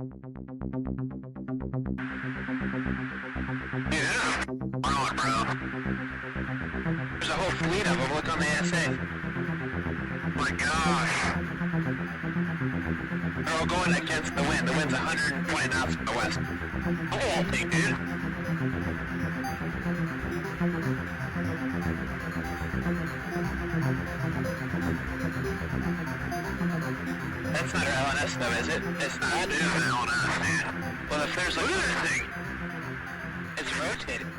Yeah, wrong, bro. There's a whole fleet of them. Look on the SA. My gosh. They're all going against the wind. The wind's 120 knots from the west. Oh, big dude. That's not our LNS though, is it? It's not. That is an LNS, man. Well, if there's a... Look at this thing. It's rotating.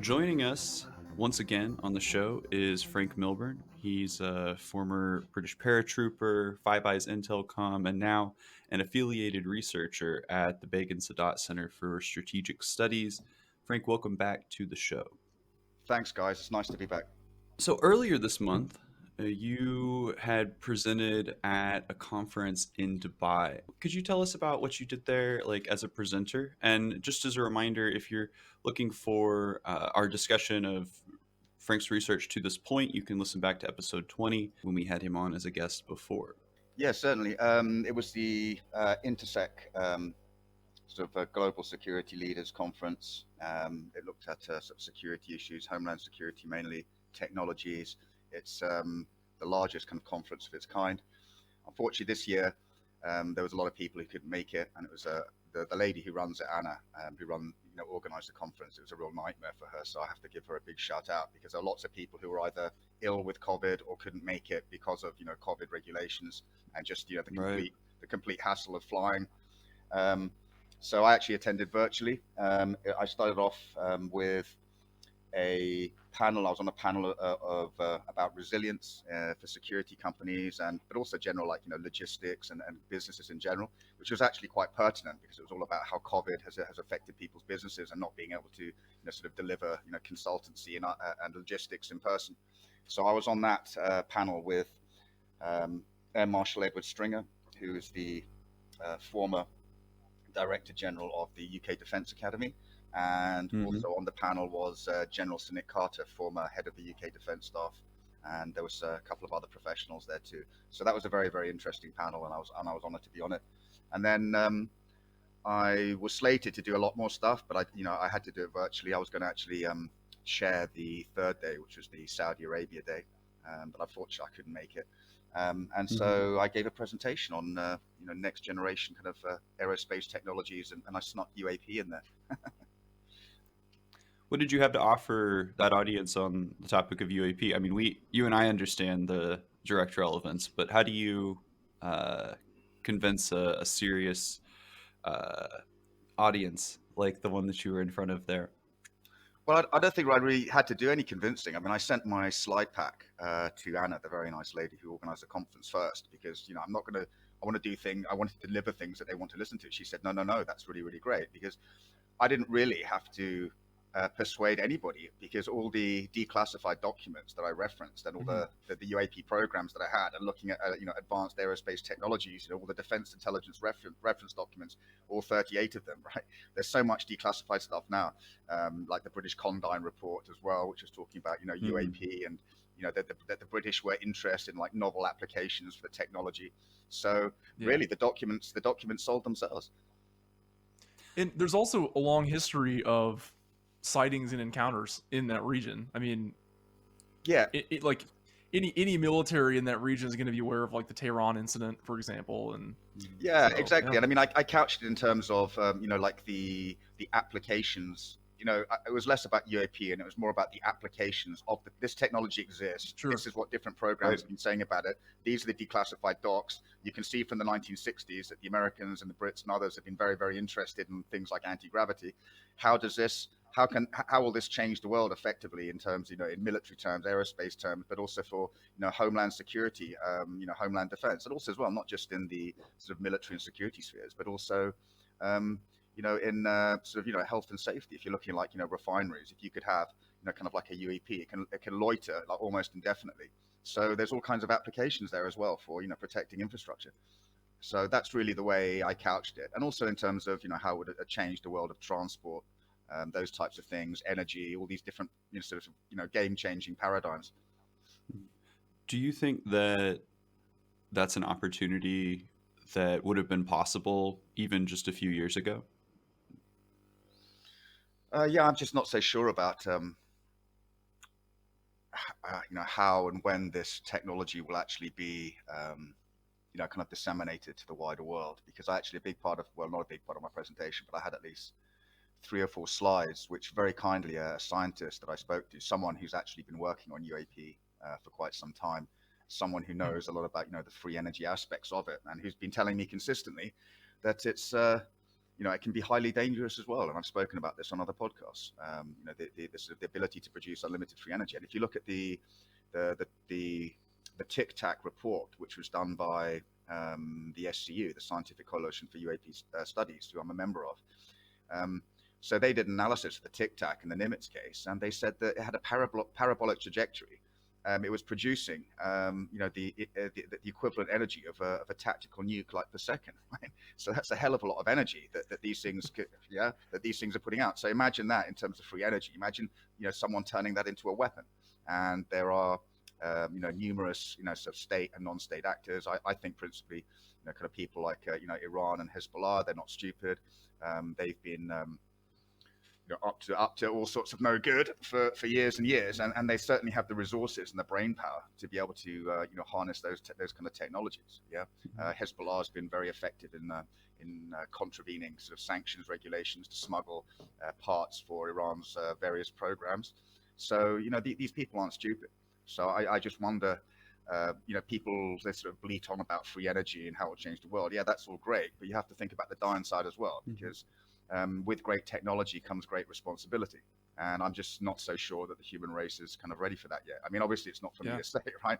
Joining us once again on the show is Frank Milburn. He's a former British paratrooper, Five Eyes Intelcom, and now an affiliated researcher at the Begin Sadat Center for Strategic Studies. Frank, welcome back to the show. Thanks, guys. It's nice to be back. So earlier this month, you had presented at a conference in Dubai. Could you tell us about what you did there, like as a presenter? And just as a reminder, if you're looking for our discussion of Frank's research to this point, you can listen back to episode 20 when we had him on as a guest before. Yeah, certainly. It was the Intersec sort of a global security leaders conference. It looked at sort of security issues, homeland security mainly, technologies. It's the largest kind of conference of its kind. Unfortunately, this year there was a lot of people who couldn't make it, and it was the lady who runs it, Anna, who organised the conference. It was a real nightmare for her, so I have to give her a big shout out, because there are lots of people who were either ill with COVID or couldn't make it because of COVID regulations and just the complete hassle of flying. So I actually attended virtually. I started off with a panel. I was on a panel about resilience for security companies, but also general logistics and businesses in general, which was actually quite pertinent, because it was all about how COVID has affected people's businesses and not being able to sort of deliver consultancy and logistics in person. So I was on that panel with Air Marshal Edward Stringer, who is the former Director General of the UK Defence Academy. And also on the panel was General Sir Nick Carter, former head of the UK Defence Staff, and there was a couple of other professionals there too. So that was a very, very interesting panel, and I was honoured to be on it. And then I was slated to do a lot more stuff, but I had to do it virtually. I was going to actually share the third day, which was the Saudi Arabia day, but unfortunately I couldn't make it. And so I gave a presentation on next generation kind of aerospace technologies, and I snuck UAP in there. What did you have to offer that audience on the topic of UAP? I mean, you and I understand the direct relevance, but how do you convince a serious audience like the one that you were in front of there? Well, I don't think I really had to do any convincing. I mean, I sent my slide pack to Anna, the very nice lady who organized the conference, first, because I want to deliver things that they want to listen to. She said, no, that's really, really great, because I didn't really have to persuade anybody, because all the declassified documents that I referenced and all the UAP programs that I had, and looking at advanced aerospace technologies, all the defense intelligence reference documents, all 38 of them, right? There's so much declassified stuff now, like the British Condign report as well, which is talking about UAP, and that the British were interested in like novel applications for the technology. So really, the documents sold themselves. And there's also a long history of sightings and encounters in that region. I mean, it like any military in that region is going to be aware of like the Tehran incident, for example. And exactly. And I mean, I couched it in terms of like the applications. It was less about UAP, and it was more about the applications of this technology exists. Sure. This is what different programs have been saying about it. These are the declassified docs. You can see from the 1960s that the Americans and the Brits and others have been very, very interested in things like anti-gravity. How will this change the world effectively in terms, in military terms, aerospace terms, but also for, homeland security, homeland defense, and also as well, not just in the sort of military and security spheres, but also, in sort of, health and safety. If you're looking like, refineries, if you could have, kind of like a UAP, it can loiter like almost indefinitely. So there's all kinds of applications there as well for, protecting infrastructure. So that's really the way I couched it. And also in terms of, how would it change the world of transport, those types of things, energy, all these different, sort of, game-changing paradigms. Do you think that that's an opportunity that would have been possible even just a few years ago? Yeah, I'm just not so sure about how and when this technology will actually be kind of disseminated to the wider world. Because actually a big part of, well, not a big part of my presentation, but I had at least 3 or 4 slides, which very kindly a scientist that I spoke to, someone who's actually been working on UAP for quite some time, someone who knows a lot about the free energy aspects of it, and who's been telling me consistently that it's it can be highly dangerous as well. And I've spoken about this on other podcasts. The ability to produce unlimited free energy. And if you look at the Tic Tac report, which was done by the SCU, the Scientific Coalition for UAP Studies, who I'm a member of. So they did an analysis of the Tic Tac in the Nimitz case, and they said that it had a parabolic trajectory. It was producing, the equivalent energy of a tactical nuke like per second. Right? So that's a hell of a lot of energy that these things are putting out. So imagine that in terms of free energy. Imagine someone turning that into a weapon, and there are numerous sort of state and non-state actors. I think principally kind of people like Iran and Hezbollah. They're not stupid. They've been up to all sorts of no good for years and years, and they certainly have the resources and the brain power to be able to harness those kind of technologies. Hezbollah has been very effective in contravening sort of sanctions regulations to smuggle parts for Iran's various programs. So these people aren't stupid. So I just wonder, people, they sort of bleat on about free energy and how it will change the world. Yeah, that's all great, but you have to think about the dying side as well, because with great technology comes great responsibility. And I'm just not so sure that the human race is kind of ready for that yet. I mean, obviously it's not for me to say, right?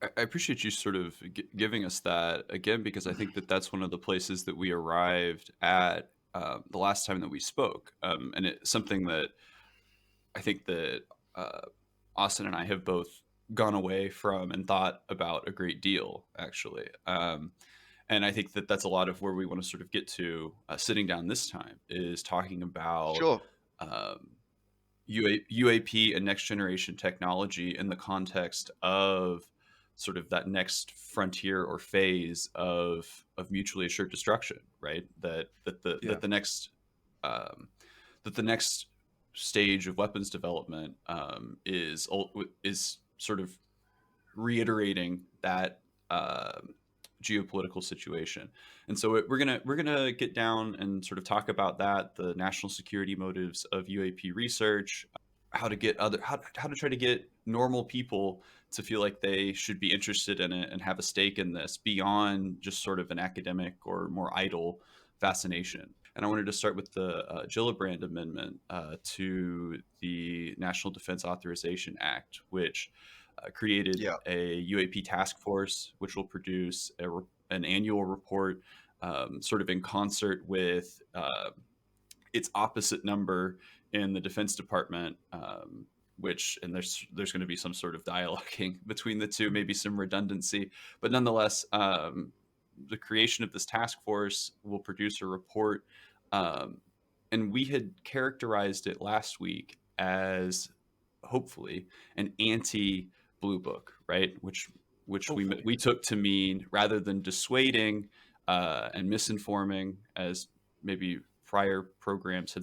I appreciate you sort of giving us that again, because I think that that's one of the places that we arrived at the last time that we spoke. And it's something that I think that Austin and I have both gone away from and thought about a great deal, actually. And I think that that's a lot of where we want to sort of get to sitting down this time, is talking about UAP and next generation technology in the context of sort of that next frontier or phase of mutually assured destruction, right? That the next stage of weapons development is sort of reiterating that geopolitical situation. And so we're gonna get down and sort of talk about that, the national security motives of UAP research, how to try to get normal people to feel like they should be interested in it and have a stake in this beyond just sort of an academic or more idle fascination. And I wanted to start with the Gillibrand Amendment to the National Defense Authorization Act, which created a UAP task force, which will produce an annual report sort of in concert with its opposite number in the Defense Department, and there's going to be some sort of dialoguing between the two, maybe some redundancy, but nonetheless, the creation of this task force will produce a report, and we had characterized it last week as hopefully an anti-blue book, right? Which we took to mean, rather than dissuading and misinforming as maybe prior programs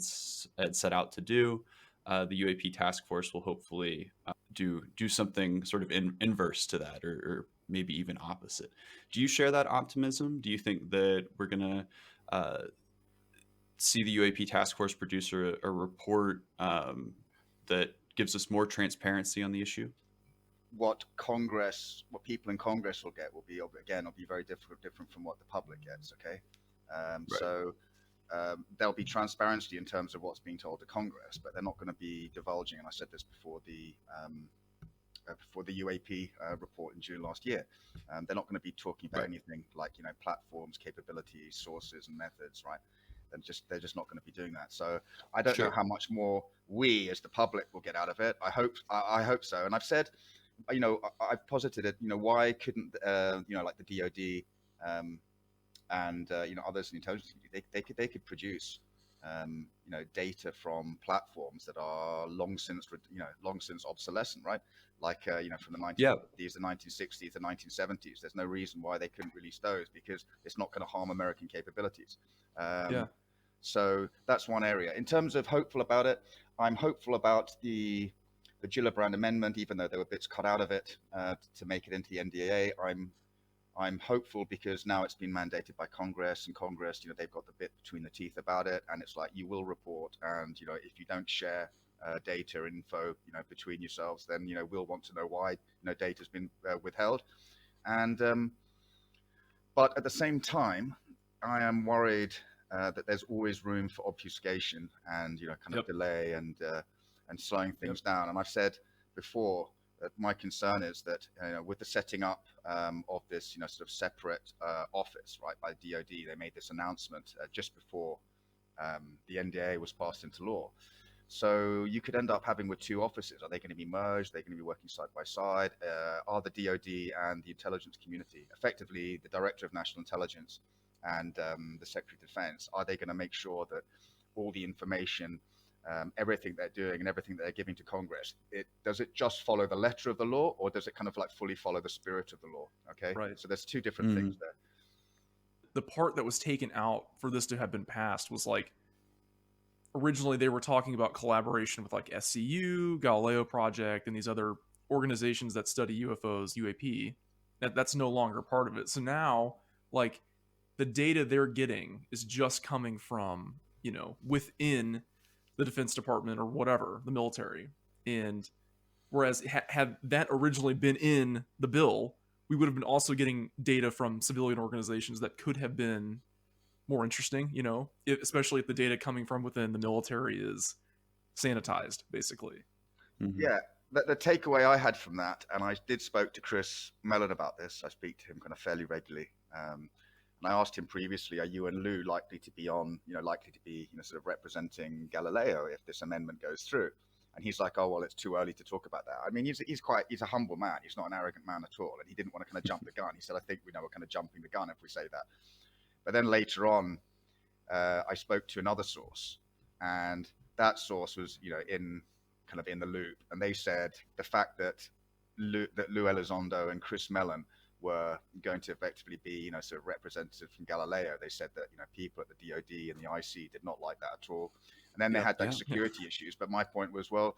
had set out to do, the UAP task force will hopefully do something sort of inverse to that, or maybe even opposite. Do you share that optimism? Do you think that we're going to see the UAP task force produce a report that gives us more transparency on the issue? What people in Congress will get will be very different from what the public gets. Okay, right. So there'll be transparency in terms of what's being told to Congress, but they're not going to be divulging. And I said this before the UAP report in June last year. They're not going to be talking about anything like platforms, capabilities, sources, and methods, right? They're just not going to be doing that. So I don't know how much more we as the public will get out of it. I hope so. And I've said, I've posited it. Why couldn't like the DoD and others in the intelligence community, they could produce data from platforms that are long since obsolescent, right? Like, from the 1950s, the 1960s, the 1970s. There's no reason why they couldn't release those, because it's not going to harm American capabilities. So that's one area. In terms of hopeful about it, I'm hopeful about the Gillibrand Amendment, even though there were bits cut out of it to make it into the NDAA. I'm hopeful because now it's been mandated by Congress, and Congress, they've got the bit between the teeth about it, and it's like, you will report, and if you don't share data info between yourselves, then we'll want to know why data's been withheld. And but at the same time, I am worried that there's always room for obfuscation and kind of delay and slowing things down. And I've said before that my concern is that with the setting up of this sort of separate office, right, by DoD, they made this announcement just before the NDA was passed into law. So you could end up having with two offices. Are they going to be merged? Are they going to be working side by side? Are the DoD and the intelligence community, effectively the Director of National Intelligence and the Secretary of Defense, are they going to make sure that all the information, everything they're doing and everything they're giving to Congress, does it just follow the letter of the law, or does it kind of like fully follow the spirit of the law? Okay, right. So there's two different things there. The part that was taken out for this to have been passed was like, originally they were talking about collaboration with like SCU, Galileo Project, and these other organizations that study UFOs, UAP. That's no longer part of it. So now, like, the data they're getting is just coming from, within the Defense Department or whatever, the military. And whereas had that originally been in the bill, we would have been also getting data from civilian organizations that could have been more interesting, especially if the data coming from within the military is sanitized, basically. Mm-hmm. Yeah, the takeaway I had from that, and I did spoke to Chris Mellon about this. I speak to him kind of fairly regularly. And I asked him previously, are you and Lou likely to be sort of representing Galileo if this amendment goes through? And he's like, oh, well, it's too early to talk about that. I mean, he's a humble man. He's not an arrogant man at all. And he didn't want to kind of jump the gun. He said, I think we're kind of jumping the gun if we say that. But then later on, I spoke to another source, and that source was, in the loop. And they said the fact that Lou Elizondo and Chris Mellon were going to effectively be, sort of representative from Galileo. They said that, people at the DoD and the IC did not like that at all. And then they had security issues. But my point was, well,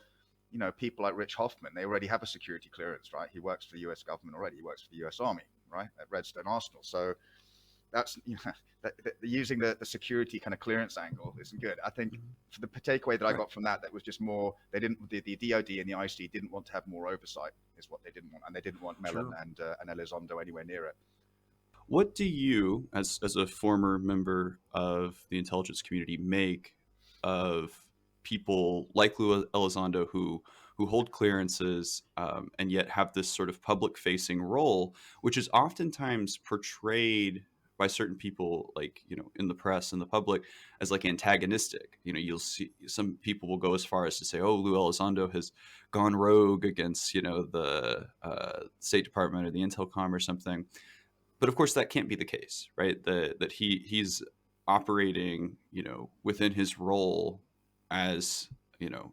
people like Rich Hoffman, they already have a security clearance, right? He works for the US government already. He works for the US Army, right, at Redstone Arsenal. So that's using the security kind of clearance angle isn't good. I think for the takeaway that I got from that was just more, the DoD and the IC didn't want to have more oversight, is what they didn't want, and they didn't want Mellon and Elizondo anywhere near it. What do you, as a former member of the intelligence community, make of people like Lou Elizondo who hold clearances and yet have this sort of public-facing role, which is oftentimes portrayed by certain people, like, in the press and the public, as like antagonistic? You'll see some people will go as far as to say, oh, Lou Elizondo has gone rogue against, the State Department or the Intelcom or something. But of course that can't be the case, right? That he's operating, within his role as,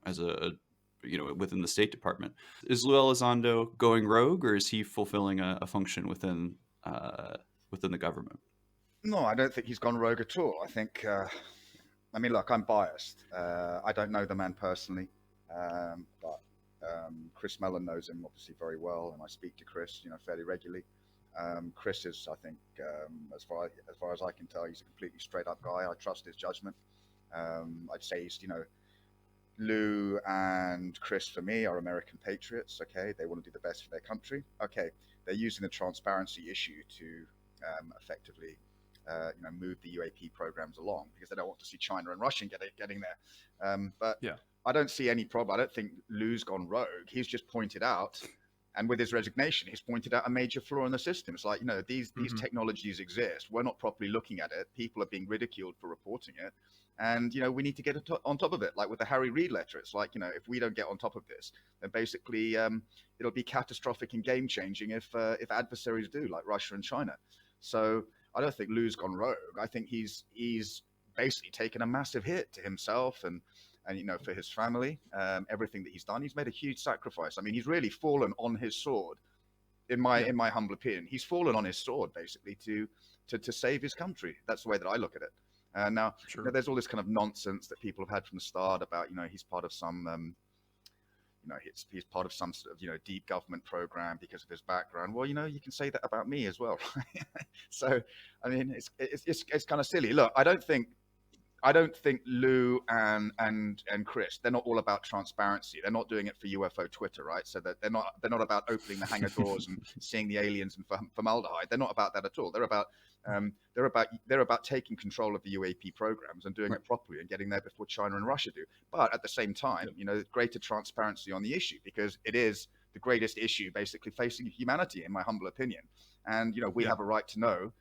as a within the State Department. Is Lou Elizondo going rogue, or is he fulfilling a function within the government? No, I don't think he's gone rogue at all. I think, look, I'm biased. I don't know the man personally, but Chris Mellon knows him obviously very well, and I speak to Chris, fairly regularly. Chris is, I think, as far as I can tell, he's a completely straight up guy. I trust his judgment. I'd say he's, Lou and Chris, for me, are American patriots. Okay, they want to do the best for their country. Okay, they're using the transparency issue to effectively move the UAP programs along, because they don't want to see China and Russia getting there. But yeah, I don't see any problem. I don't think Lou's gone rogue. He's just pointed out, and with his resignation, he's pointed out a major flaw in the system. It's like, these technologies exist. We're not properly looking at it. People are being ridiculed for reporting it. And, we need to get on top of it. Like with the Harry Reid letter, it's like, if we don't get on top of this, then basically it'll be catastrophic and game changing if adversaries do, like Russia and China. So I don't think Lou's gone rogue. I think he's basically taken a massive hit to himself and for his family. Everything that he's done, he's made a huge sacrifice. I mean, he's really fallen on his sword. In my humble opinion, he's fallen on his sword basically to save his country. That's the way that I look at it. Now, there's all this kind of nonsense that people have had from the start about, he's part of some, he's part of some sort of, deep government program because of his background. Well, you can say that about me as well, right? So, I mean, it's kind of silly. Look, I don't think Lou and Chris, they're not all about transparency. They're not doing it for UFO Twitter, right? So that they're not about opening the hangar doors and seeing the aliens and formaldehyde. They're not about that at all. They're about taking control of the UAP programs and doing it properly and getting there before China and Russia do. But at the same time, greater transparency on the issue, because it is the greatest issue basically facing humanity, in my humble opinion. And we have a right to know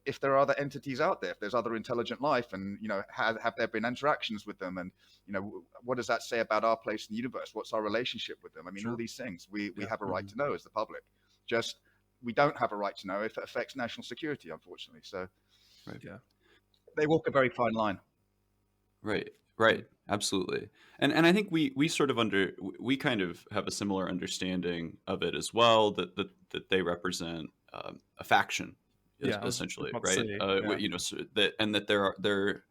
if there are other entities out there, if there's other intelligent life, and have there been interactions with them, and what does that say about our place in the universe? What's our relationship with them? I mean, all these things we have a right to know as the public. Just we don't have a right to know if it affects national security, unfortunately. So, they walk a very fine line. Right, absolutely. And I think we sort of we kind of have a similar understanding of it as well, that they represent a faction. Essentially, right? So that they're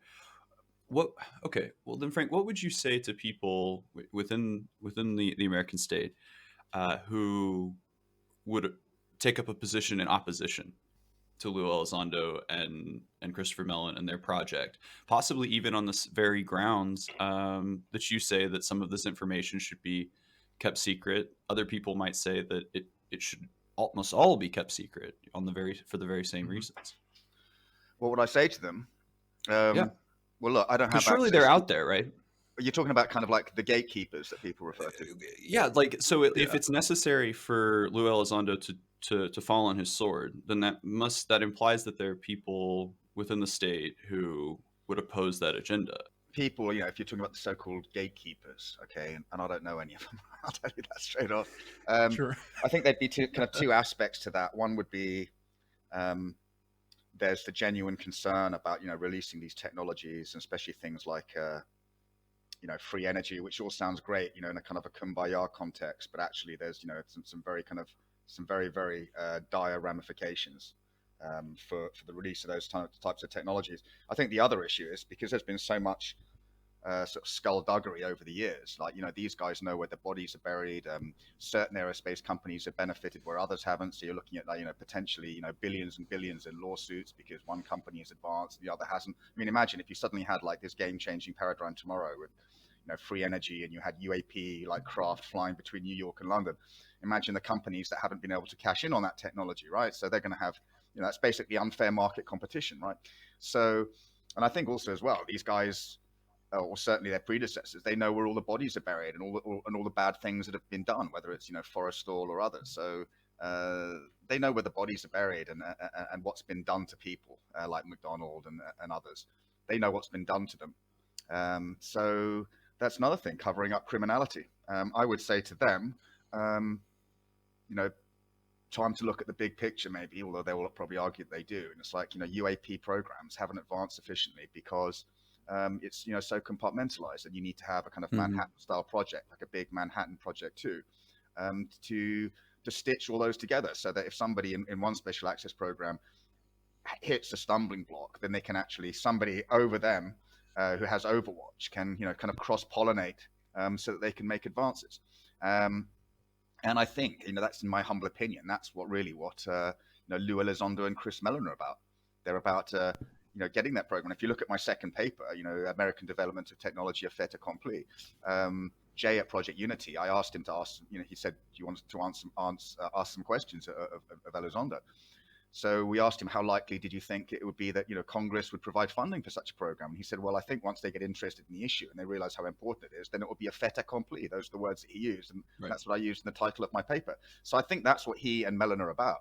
what? Okay, well then, Frank, what would you say to people within the American state who would take up a position in opposition to Lou Elizondo and Christopher Mellon and their project, possibly even on the very grounds that you say that some of this information should be kept secret? Other people might say that it should must all be kept secret for the very same reasons. What would I say to them? Well, look, I don't have. Surely they're out there, right? You're talking about kind of like the gatekeepers that people refer to. Yeah, like so. If it's necessary for Lou Elizondo to fall on his sword, then that implies that there are people within the state who would oppose that agenda. People, if you're talking about the so-called gatekeepers, okay, and I don't know any of them, I'll tell you that straight off. Sure. I think there'd be two aspects to that. One would be there's the genuine concern about releasing these technologies, and especially things like free energy, which all sounds great, in a kind of a kumbaya context, but actually there's some very very dire ramifications for the release of those types of technologies. I think the other issue is because there's been so much sort of skullduggery over the years. Like, these guys know where the bodies are buried. Certain aerospace companies have benefited where others haven't. So you're looking at, potentially, billions and billions in lawsuits because one company is advanced, the other hasn't. I mean, imagine if you suddenly had like this game-changing paradigm tomorrow with, free energy, and you had UAP like craft flying between New York and London. Imagine the companies that haven't been able to cash in on that technology, right? So they're going to have, that's basically unfair market competition, right? So, and I think also as well, these guys, or certainly their predecessors, they know where all the bodies are buried and all the bad things that have been done, whether it's Forrestal or others. So they know where the bodies are buried and what's been done to people like McDonald and others. They know what's been done to them. So that's another thing, covering up criminality. I would say to them, time to look at the big picture, maybe, although they will probably argue that they do. And it's like, UAP programs haven't advanced sufficiently because it's so compartmentalized, and you need to have a kind of Manhattan-style project, like a big Manhattan project too, to stitch all those together, so that if somebody in one special access program hits a stumbling block, then they can actually, somebody over them who has Overwatch can kind of cross-pollinate so that they can make advances. And I think that's, in my humble opinion, that's what Lou Elizondo and Chris Mellon are about. They're about getting that program. If you look at my second paper, American Development of Technology, a fait accompli, Jay at Project Unity, I asked him to ask, he said, do you want to ask some questions of Elizondo? So we asked him, how likely did you think it would be that, Congress would provide funding for such a program? And he said, well, I think once they get interested in the issue and they realize how important it is, then it will be a fait accompli. Those are the words that he used. And that's what I used in the title of my paper. So I think that's what he and Mellon are about.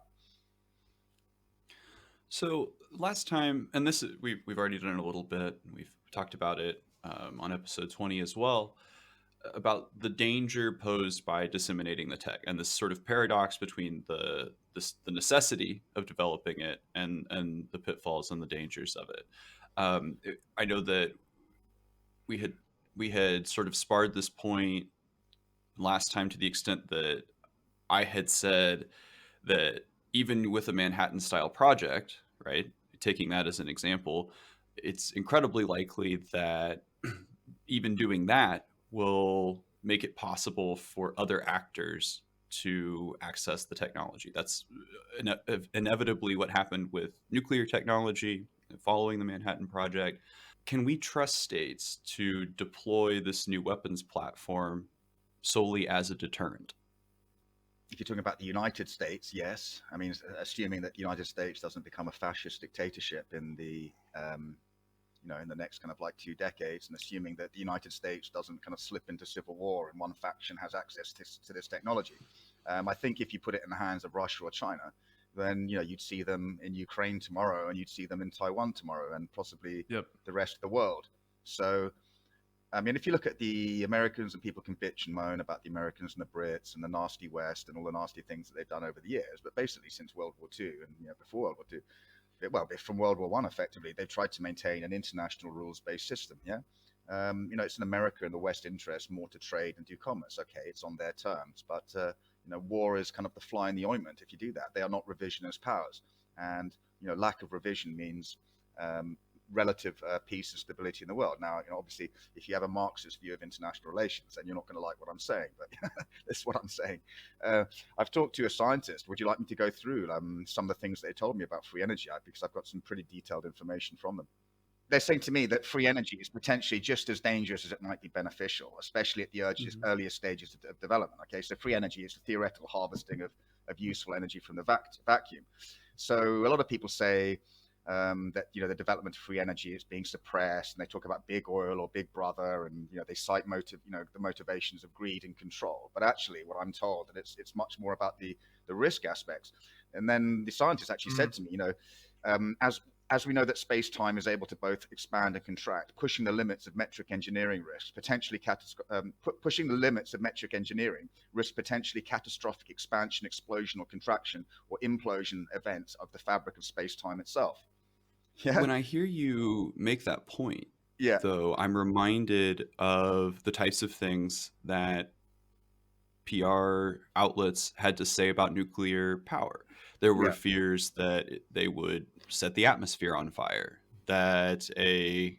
So last time, and this we've already done it a little bit, we've talked about it on episode 20 as well, about the danger posed by disseminating the tech, and this sort of paradox between the necessity of developing it and the pitfalls and the dangers of it. I know that we had sort of sparred this point last time to the extent that I had said that even with a Manhattan style project, right, taking that as an example, it's incredibly likely that even doing that will make it possible for other actors to access the technology. That's inevitably what happened with nuclear technology following the Manhattan Project. Can we trust states to deploy this new weapons platform solely as a deterrent? If you're talking about the United States, yes. I mean, assuming that the United States doesn't become a fascist dictatorship in the in the next kind of like 2 decades, and assuming that the United States doesn't kind of slip into civil war and one faction has access to this technology. I think if you put it in the hands of Russia or China, then you'd see them in Ukraine tomorrow, and you'd see them in Taiwan tomorrow, and possibly the rest of the world. So, I mean, if you look at the Americans, and people can bitch and moan about the Americans and the Brits and the nasty West and all the nasty things that they've done over the years, but basically since World War II and before World War II, well, from World War I, effectively, they've tried to maintain an international rules-based system. It's in America and the West interest more to trade and do commerce. Okay, it's on their terms, but war is kind of the fly in the ointment. If you do that, they are not revisionist powers, and lack of revision means relative peace and stability in the world. Now, obviously, if you have a Marxist view of international relations, then you're not going to like what I'm saying, but this is what I'm saying. I've talked to a scientist. Would you like me to go through some of the things they told me about free energy? Because I've got some pretty detailed information from them. They're saying to me that free energy is potentially just as dangerous as it might be beneficial, especially at the earliest stages of development. Okay, so free energy is the theoretical harvesting of useful energy from the vacuum. So a lot of people say that the development of free energy is being suppressed, and they talk about big oil or big brother, and they cite the motivations of greed and control. But actually, what I'm told that it's much more about the risk aspects. And then the scientist actually said to me, as we know that space-time is able to both expand and contract, pushing the limits of metric engineering risks, pushing the limits of metric engineering risks potentially catastrophic expansion, explosion, or contraction, or implosion events of the fabric of space-time itself. Yeah. When I hear you make that point, though, I'm reminded of the types of things that PR outlets had to say about nuclear power. There were fears that they would set the atmosphere on fire, that a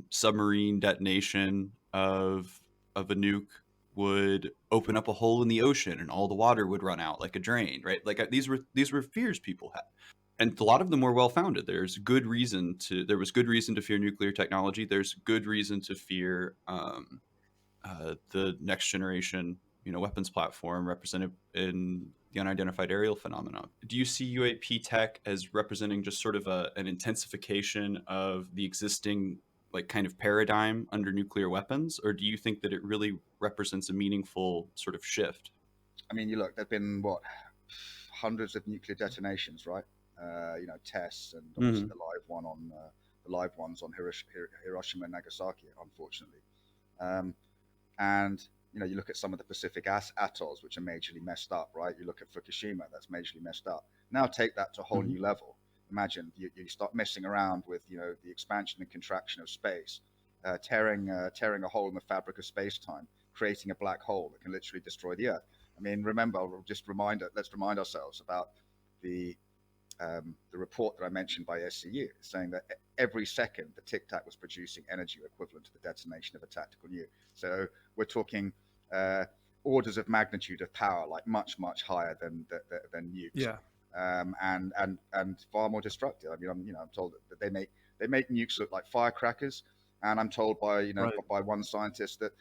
submarine detonation of a nuke would open up a hole in the ocean and all the water would run out like a drain, right? Like these were fears people had. And a lot of them were well-founded. There was good reason to fear nuclear technology. There's good reason to fear the next generation, weapons platform represented in the unidentified aerial phenomenon. Do you see UAP tech as representing just sort of an intensification of the existing kind of paradigm under nuclear weapons, or do you think that it really represents a meaningful sort of shift? I mean, there've been hundreds of nuclear detonations, right? Tests, and obviously the live ones on Hiroshima and Nagasaki, unfortunately. And you look at some of the Pacific atolls, which are majorly messed up, right? You look at Fukushima, that's majorly messed up. Now take that to a whole new level. Imagine you start messing around with the expansion and contraction of space, tearing a hole in the fabric of space-time, creating a black hole that can literally destroy the Earth. I mean, let's remind ourselves about the report that I mentioned by SCU, saying that every second the Tic Tac was producing energy equivalent to the detonation of a tactical nuke. So we're talking orders of magnitude of power, like much higher than nukes. Yeah. And far more destructive. I mean, I'm told that they make nukes look like firecrackers. And I'm told by by one scientist that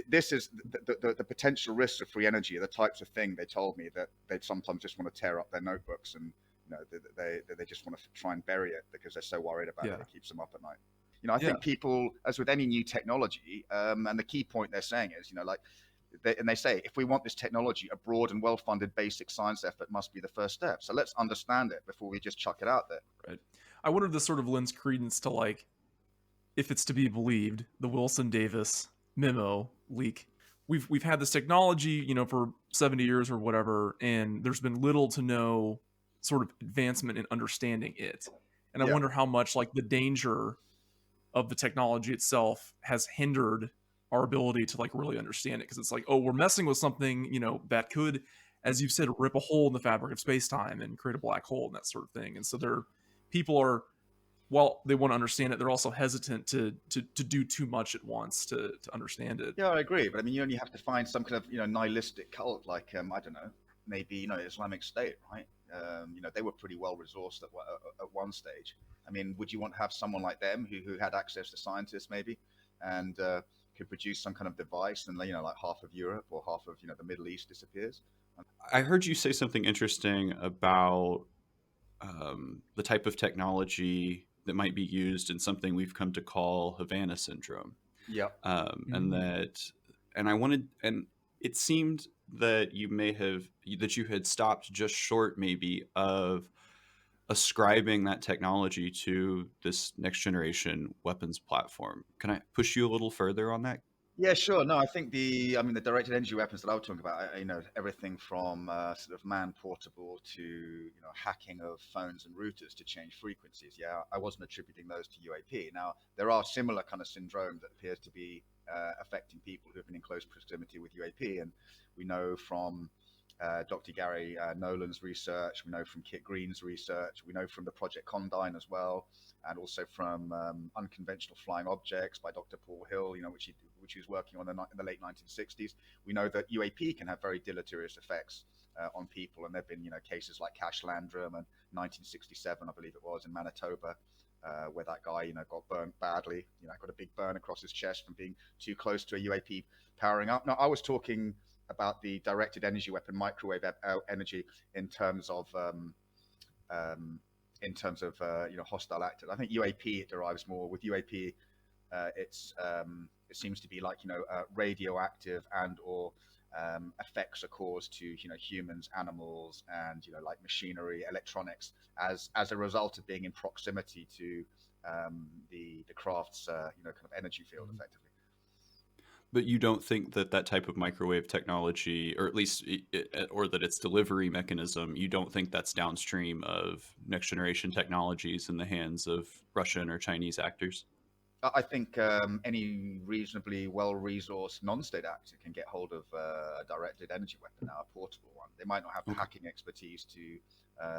this is the potential risks of free energy are the types of thing they told me that they'd sometimes just want to tear up their notebooks, and they just want to try and bury it because they're so worried about it. It keeps them up at night. I think people, as with any new technology, and the key point they're saying is, they say, if we want this technology, a broad and well-funded basic science effort must be the first step. So let's understand it before we just chuck it out there. Right. I wonder if this sort of lends credence to, if it's to be believed, the Wilson Davis memo leak. We've had this technology, for 70 years or whatever, and there's been little to no sort of advancement in understanding it. And I wonder how much the danger of the technology itself has hindered our ability to like really understand it, because it's like, oh, we're messing with something, you know, that could, as you've said, rip a hole in the fabric of space-time and create a black hole and that sort of thing. And so people are, while they want to understand it, they're also hesitant to do too much at once to understand it. Yeah, I agree. But I mean, you only have to find some kind of, you know, nihilistic cult like, I don't know, maybe, you know, Islamic State, right? You know, they were pretty well resourced at one stage. I mean, would you want to have someone like them who had access to scientists maybe and could produce some kind of device, and, you know, like half of Europe or half of, you know, the Middle East disappears? I heard you say something interesting about the type of technology that might be used in something we've come to call Havana syndrome. Yeah. And it seemed that you had stopped just short maybe of ascribing that technology to this next generation weapons platform. Can I push you a little further on that? Yeah, sure. No, I think the directed energy weapons that I was talking about, you know, everything from sort of man-portable to, you know, hacking of phones and routers to change frequencies. Yeah, I wasn't attributing those to UAP. Now, there are similar kind of syndromes that appears to be affecting people who have been in close proximity with UAP, and we know from Dr. Gary Nolan's research, we know from Kit Green's research, we know from the Project Condign as well, and also from Unconventional Flying Objects by Dr. Paul Hill, you know, which he was working on in the late 1960s. We know that UAP can have very deleterious effects on people, and there have been, you know, cases like Cash Landrum in 1967, I believe it was, in Manitoba, where that guy, you know, got burnt badly, you know, got a big burn across his chest from being too close to a UAP powering up. Now, I was talking about the directed energy weapon, microwave energy, in terms of you know, hostile actors. I think UAP, it derives more with UAP. It seems to be like, you know, radioactive and or effects are caused to, you know, humans, animals, and, you know, like machinery, electronics, as a result of being in proximity to the craft's you know, kind of energy field, effectively. But you don't think that type of microwave technology, or at least, or that its delivery mechanism, you don't think that's downstream of next generation technologies in the hands of Russian or Chinese actors? I think any reasonably well-resourced non-state actor can get hold of a directed energy weapon, now a portable one. They might not have the hacking expertise to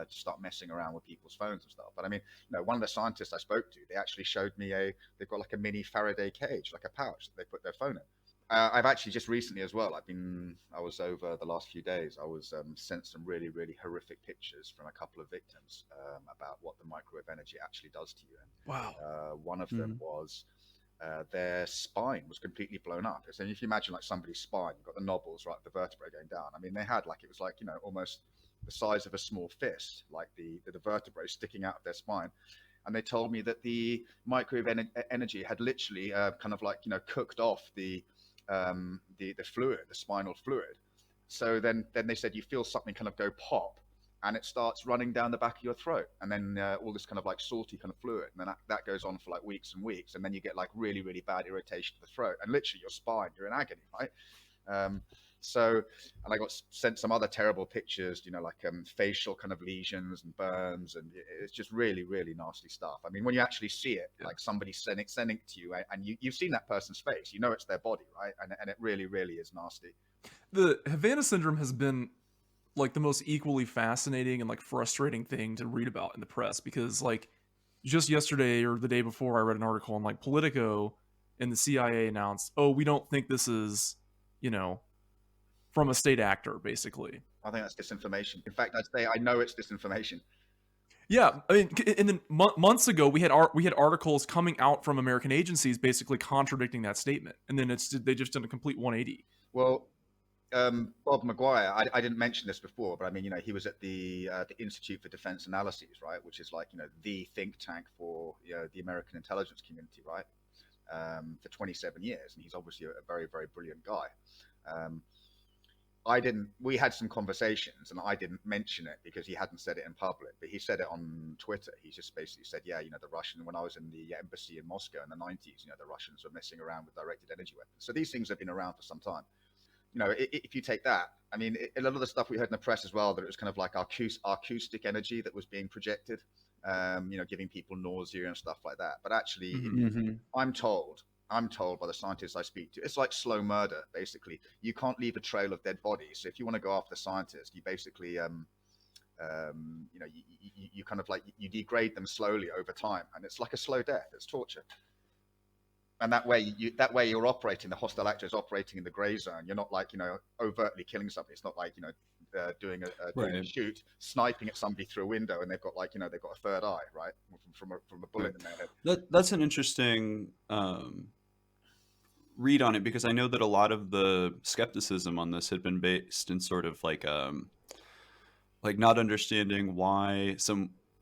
start messing around with people's phones and stuff. But I mean, you know, one of the scientists I spoke to, they actually showed me they've got like a mini Faraday cage, like a pouch that they put their phone in. I've actually just recently as well, I was over the last few days, I was sent some really, really horrific pictures from a couple of victims about what the microwave energy actually does to you. And, wow. one of them was their spine was completely blown up. So if you imagine like somebody's spine, you've got the knobbles, right, the vertebrae going down. I mean, they had like, it was like, you know, almost the size of a small fist, like the vertebrae sticking out of their spine. And they told me that the microwave energy had literally kind of like, you know, cooked off the fluid, the spinal fluid. So then they said you feel something kind of go pop, and it starts running down the back of your throat, and then all this kind of like salty kind of fluid, and then that goes on for like weeks and weeks, and then you get like really, really bad irritation of the throat, and literally your spine, you're in agony, right? So, and I got sent some other terrible pictures, you know, like facial kind of lesions and burns, and it's just really, really nasty stuff. I mean, when you actually see it, like somebody sending it to you, and you've seen that person's face, you know it's their body, right? And it really, really is nasty. The Havana syndrome has been like the most equally fascinating and like frustrating thing to read about in the press, because like just yesterday or the day before, I read an article on like Politico, and the CIA announced, oh, we don't think this is, you know, from a state actor, basically. I think that's disinformation. In fact, I'd say I know it's disinformation. Yeah, I mean, and then months ago we had articles coming out from American agencies basically contradicting that statement, and then they just did a complete 180. Well, Bob Maguire, I didn't mention this before, but I mean, you know, he was at the Institute for Defense Analyses, right, which is like, you know, the think tank for, you know, the American intelligence community, right, for 27 years, and he's obviously a very, very brilliant guy. We had some conversations, and I didn't mention it because he hadn't said it in public, but he said it on Twitter. He just basically said, yeah, you know, when I was in the embassy in Moscow in the 90s, you know, the Russians were messing around with directed energy weapons. So these things have been around for some time. You know, if you take that, I mean, a lot of the stuff we heard in the press as well, that it was kind of like acoustic energy that was being projected. giving people nausea and stuff like that. But actually, Mm-hmm. I'm told by the scientists I speak to, it's like slow murder. Basically, you can't leave a trail of dead bodies. So if you want to go after the scientist, you basically, you kind of like you degrade them slowly over time, and it's like a slow death. It's torture. And that way you're operating, the hostile actor is operating in the gray zone. You're not like, overtly killing somebody. It's not like, doing a shoot, sniping at somebody through a window, and they've got like, they've got a third eye, right? From a bullet in their head. That's an interesting read on it, because I know that a lot of the skepticism on this had been based in sort of like not understanding why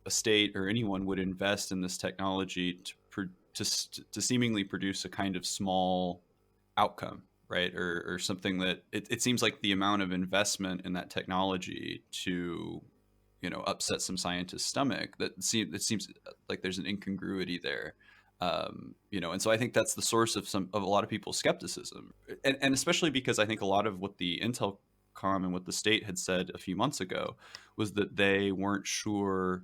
a state or anyone would invest in this technology to seemingly produce a kind of small outcome, right? Or something that it seems like the amount of investment in that technology to, upset some scientist's stomach, it seems like there's an incongruity there. And so I think that's the source of a lot of people's skepticism, and especially because I think a lot of what the Intelcom and what the state had said a few months ago was that they weren't sure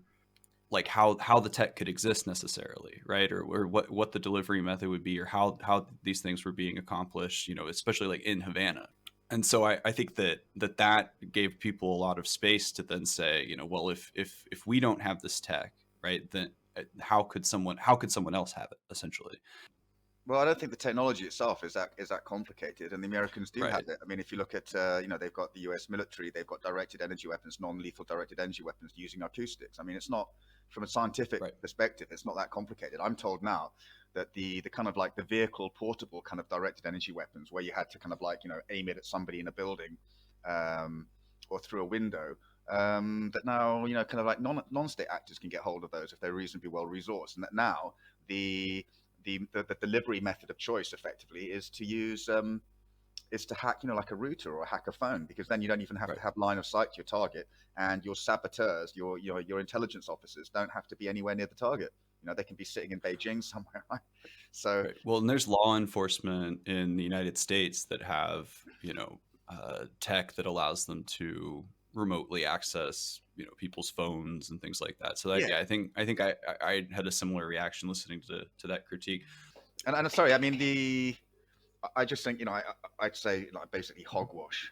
like how the tech could exist necessarily, right? Or what the delivery method would be, or how these things were being accomplished, especially like in Havana. And so I think that gave people a lot of space to then say, well, if we don't have this tech, right, then how could someone else have it, essentially? Well, I don't think the technology itself is that complicated, and the Americans do have it. I mean, if you look at, they've got the U.S. military, they've got directed energy weapons, non-lethal directed energy weapons using acoustics. I mean, it's not, from a scientific perspective, it's not that complicated. I'm told now that the kind of like the vehicle portable kind of directed energy weapons, where you had to kind of like, aim it at somebody in a building or through a window, that now, kind of like non-state actors can get hold of those if they're reasonably well resourced, and that now the delivery method of choice effectively is to use is to hack, like a router or hack a phone, because then you don't even have to have line of sight to your target, and your saboteurs, your intelligence officers don't have to be anywhere near the target. They can be sitting in Beijing somewhere, right? So well, and there's law enforcement in the United States that have tech that allows them to remotely access people's phones and things like that. So that, I think I had a similar reaction listening to that critique. And I'm sorry, I mean I just think I'd say like basically hogwash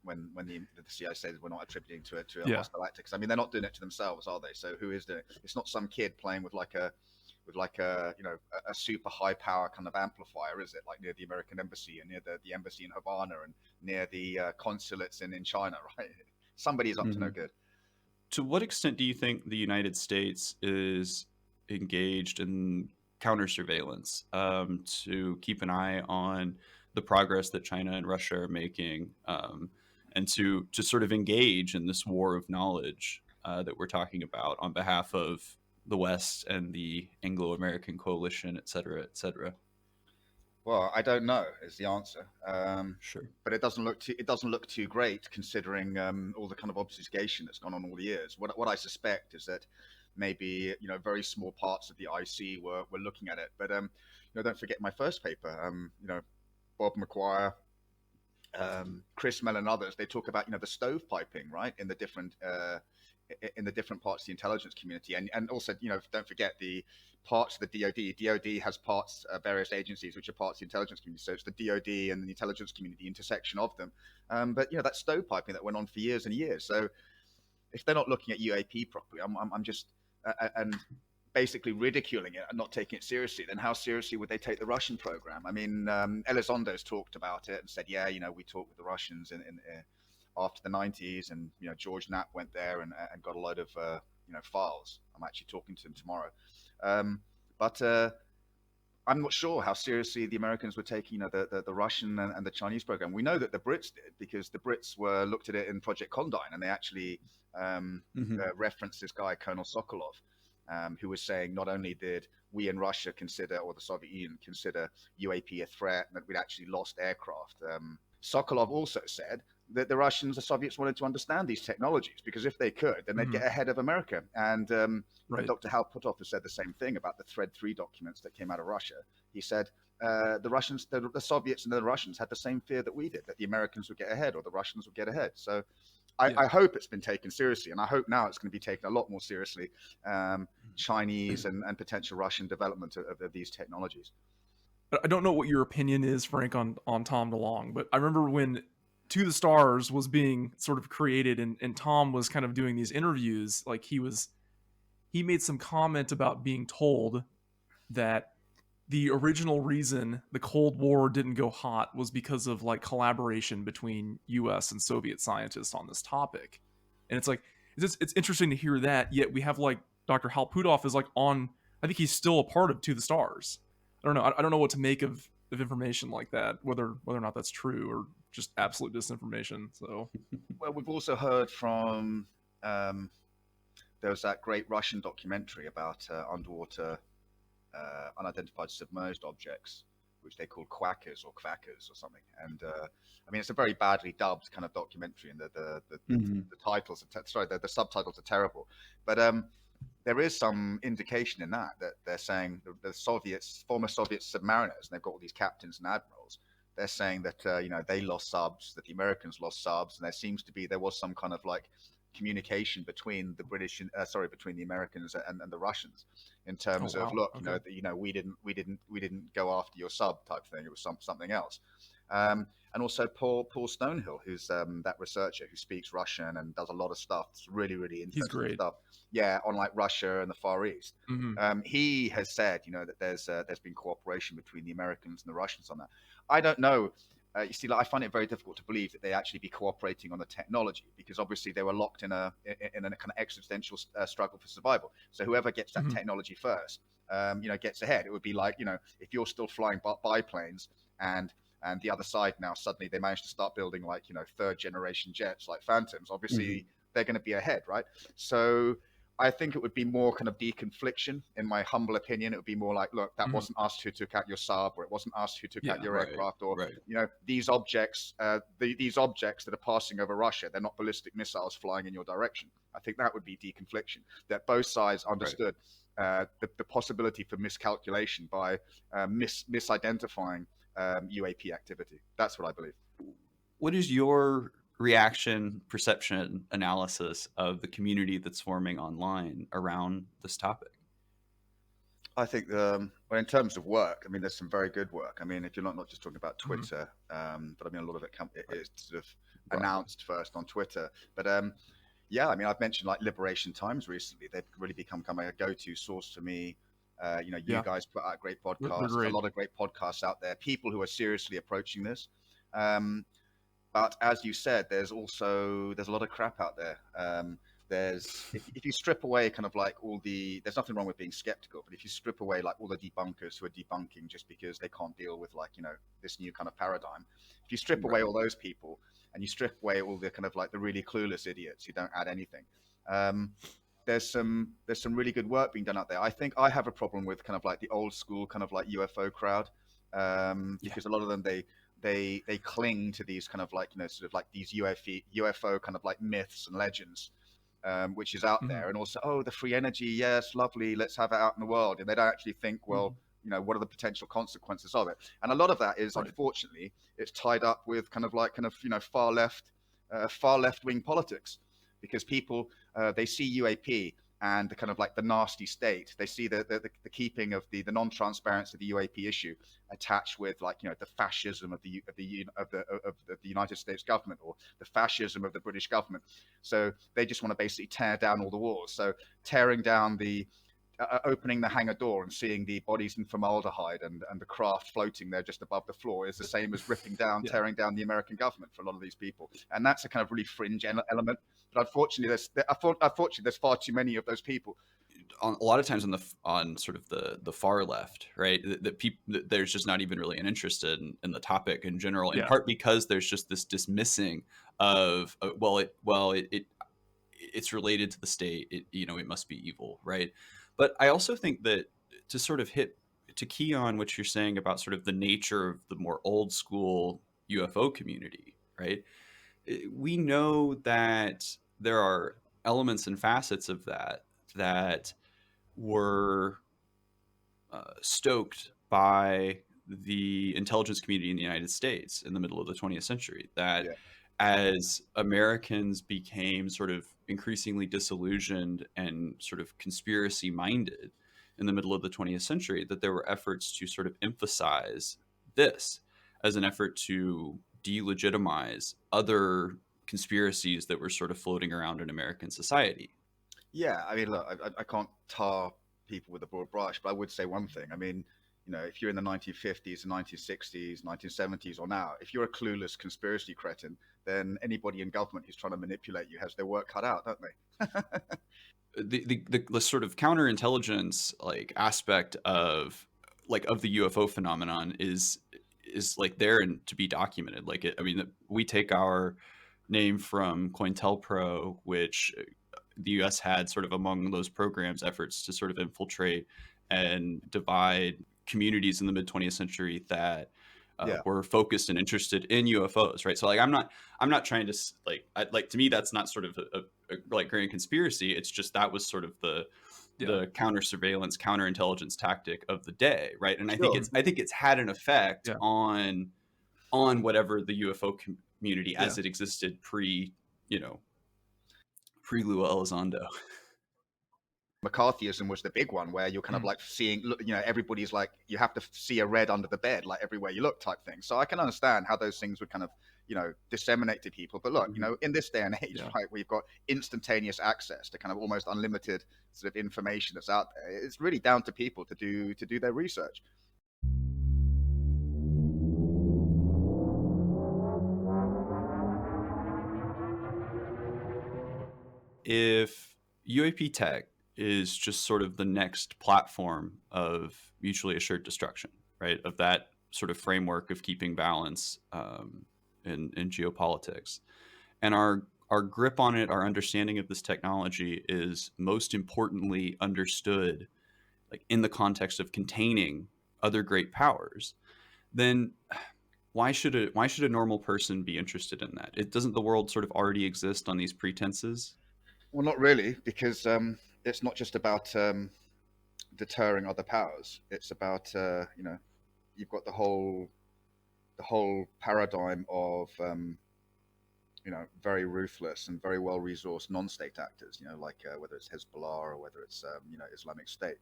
when the CIA says we're not attributing to a hostile actor, because I mean they're not doing it to themselves, are they? So who is doing it? It's not some kid playing with like a super high power kind of amplifier, is it? Like near the American embassy and near the embassy in Havana and near the consulates in China, right? Somebody's up to no good. To what extent do you think the United States is engaged in counter surveillance to keep an eye on the progress that China and Russia are making, and to sort of engage in this war of knowledge that we're talking about on behalf of the West and the Anglo-American coalition, et cetera, et cetera? Well, I don't know is the answer. Sure, but it doesn't look too great considering all the kind of obfuscation that's gone on all the years. What I suspect is that maybe very small parts of the IC were looking at it, but don't forget my first paper. Bob McGuire, Chris Mell, and others, they talk about the stovepiping, right, in the different parts of the intelligence community, and also don't forget the parts of the DoD. DoD has parts, various agencies which are parts of the intelligence community. So it's the DoD and the intelligence community, the intersection of them. But that stovepiping that went on for years and years. So if they're not looking at UAP properly, I'm just and basically ridiculing it and not taking it seriously, then how seriously would they take the Russian program? I mean, Elizondo's talked about it and said, we talked with the Russians in after the 90s, and George Knapp went there and got a load of files. I'm actually talking to him tomorrow, but I'm not sure how seriously the Americans were taking the Russian and the Chinese program. We know that the Brits did, because the Brits looked at it in Project Condign, and they actually referenced this guy Colonel Sokolov, who was saying not only did we in Russia consider, or the Soviet Union consider, UAP a threat, and that we'd actually lost aircraft. Sokolov also said that the Russians, the Soviets, wanted to understand these technologies, because if they could, then they'd get ahead of America. And Dr. Hal Puthoff has said the same thing about the Thread 3 documents that came out of Russia. He said the Russians, the Soviets and the Russians had the same fear that we did, that the Americans would get ahead or the Russians would get ahead. So I hope it's been taken seriously, and I hope now it's going to be taken a lot more seriously. Chinese and potential Russian development of these technologies. I don't know what your opinion is, Frank, on Tom DeLonge, but I remember when To the Stars was being sort of created, and Tom was kind of doing these interviews. Like he made some comment about being told that the original reason the Cold War didn't go hot was because of like collaboration between U.S. and Soviet scientists on this topic. And it's like, it's interesting to hear that, yet we have like Dr. Hal Puthoff is like on, I think he's still a part of To the Stars. I don't know. I don't know what to make of information like that, whether or not that's true or just absolute disinformation. So, well, we've also heard from, there was that great Russian documentary about underwater unidentified submerged objects, which they call quackers or quackers or something. And I mean, it's a very badly dubbed kind of documentary, and the titles, the subtitles are terrible. But there is some indication in that they're saying the Soviets, former Soviet submariners, and they've got all these captains and admirals. They're saying that they lost subs, that the Americans lost subs, and there was some kind of like communication between the British, between the Americans and the Russians, in terms of look, okay. We didn't go after your sub type thing. It was something else. And also Paul Stonehill, who's that researcher who speaks Russian and does a lot of stuff. It's really, really interesting stuff. Yeah, on like Russia and the Far East. Mm-hmm. He has said, that there's been cooperation between the Americans and the Russians on that. I don't know. You see, I find it very difficult to believe that they actually be cooperating on the technology, because obviously they were locked in a kind of existential struggle for survival. So whoever gets that technology first, gets ahead. It would be like, if you're still flying biplanes and the other side now suddenly they manage to start building like, third generation jets like Phantoms, obviously they're going to be ahead, right? So I think it would be more kind of deconfliction, in my humble opinion. It would be more like, look, that wasn't us who took out your sub, or it wasn't us who took out your aircraft, or these objects, these objects that are passing over Russia, they're not ballistic missiles flying in your direction. I think that would be deconfliction. That both sides understood the possibility for miscalculation by misidentifying UAP activity. That's what I believe. What is your reaction, perception, analysis of the community that's forming online around this topic? I think in terms of work, I mean, there's some very good work. I mean, if you're not just talking about Twitter, but I mean, a lot of it is sort of announced first on Twitter. But I mean, I've mentioned like Liberation Times recently. They've really become a go-to source for me. You guys put out great podcasts. There's a lot of great podcasts out there. People who are seriously approaching this. But as you said, there's a lot of crap out there. If you strip away kind of like there's nothing wrong with being skeptical, but if you strip away like all the debunkers who are debunking just because they can't deal with like, this new kind of paradigm, if you strip away all those people and you strip away all the kind of like the really clueless idiots who don't add anything, there's some really good work being done out there. I think I have a problem with kind of like the old school kind of like UFO crowd, because a lot of them, they cling to these kind of like, sort of like these UFO kind of like myths and legends, which is out there. And also, the free energy, yes, lovely, let's have it out in the world. And they don't actually think, well, what are the potential consequences of it? And a lot of that is, unfortunately, it's tied up with kind of far left wing politics, because people, they see UAP and the kind of like the nasty state. They see the keeping of the non-transparency of the UAP issue attached with like, the fascism of the United States government, or the fascism of the British government. So they just want to basically tear down all the walls. So tearing down opening the hangar door and seeing the bodies in formaldehyde and the craft floating there just above the floor is the same as tearing down the American government for a lot of these people. And that's a kind of really fringe element. But unfortunately, there's far too many of those people. A lot of times on sort of the far left, right? There's just not even really an interest in the topic in general, in part because there's just this dismissing of it's related to the state. It must be evil, right? But I also think that to key on what you're saying about sort of the nature of the more old school UFO community, right? We know that there are elements and facets of that were stoked by the intelligence community in the United States in the middle of the 20th century. That as Americans became sort of increasingly disillusioned and sort of conspiracy minded in the middle of the 20th century, that there were efforts to sort of emphasize this as an effort to delegitimize other conspiracies that were sort of floating around in American society. Yeah, I mean, look, I can't tar people with a broad brush, but I would say one thing. I mean, if you're in the 1950s, the 1960s, 1970s, or now, if you're a clueless conspiracy cretin, then anybody in government who's trying to manipulate you has their work cut out, don't they? The sort of counterintelligence like aspect of the UFO phenomenon is like there and to be documented. Like I mean, we take our name from COINTELPRO, which the U.S. had sort of among those programs efforts to sort of infiltrate and divide communities in the mid 20th century that were focused and interested in UFOs, right? So like I'm not trying to like to me that's not sort of a like grand conspiracy. It's just that was sort of the counter surveillance, counterintelligence tactic of the day, right? And I think it's had an effect on whatever the UFO community as it existed pre Lua Elizondo. McCarthyism was the big one, where you're kind of like seeing, everybody's like, you have to see a red under the bed, like everywhere you look type thing. So I can understand how those things would kind of, disseminate to people. But look, in this day and age, right, we've got instantaneous access to kind of almost unlimited sort of information that's out there. It's really down to people to do their research. If UAP tech is just sort of the next platform of mutually assured destruction, right? Of that sort of framework of keeping balance in geopolitics. And our grip on it, our understanding of this technology is most importantly understood like in the context of containing other great powers, then why should a normal person be interested in that? Doesn't the world sort of already exist on these pretenses? Well, not really, because it's not just about deterring other powers. It's about you've got the whole paradigm of very ruthless and very well resourced non-state actors. Like whether it's Hezbollah or whether it's Islamic State,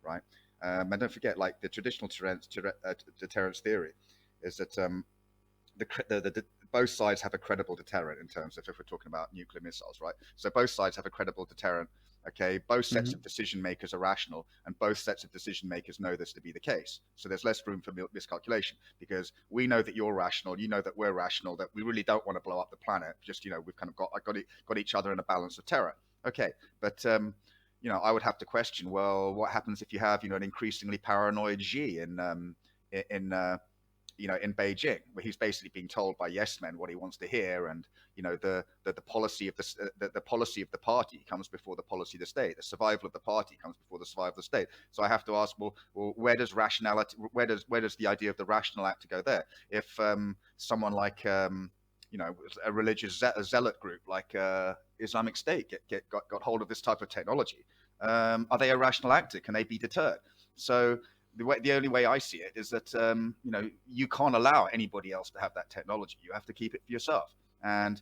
right? And don't forget, like the traditional deterrence theory is that the both sides have a credible deterrent in terms of if we're talking about nuclear missiles, right? So both sides have a credible deterrent. Okay, both sets of decision makers are rational, and both sets of decision makers know this to be the case. So there's less room for miscalculation, because we know that you're rational, you know that we're rational, that we really don't want to blow up the planet. Just we've kind of got each other in a balance of terror. Okay, but I would have to question, well, what happens if you have an increasingly paranoid Xi in Beijing, where he's basically being told by yes men what he wants to hear, and the policy of the policy of the party comes before the policy of the state. The survival of the party comes before the survival of the state. So I have to ask, well, where does rationality, where does the idea of the rational actor go there? If someone like a religious zealot group like Islamic State got hold of this type of technology, are they a rational actor? Can they be deterred? So the only way I see it is that you can't allow anybody else to have that technology. You have to keep it for yourself. And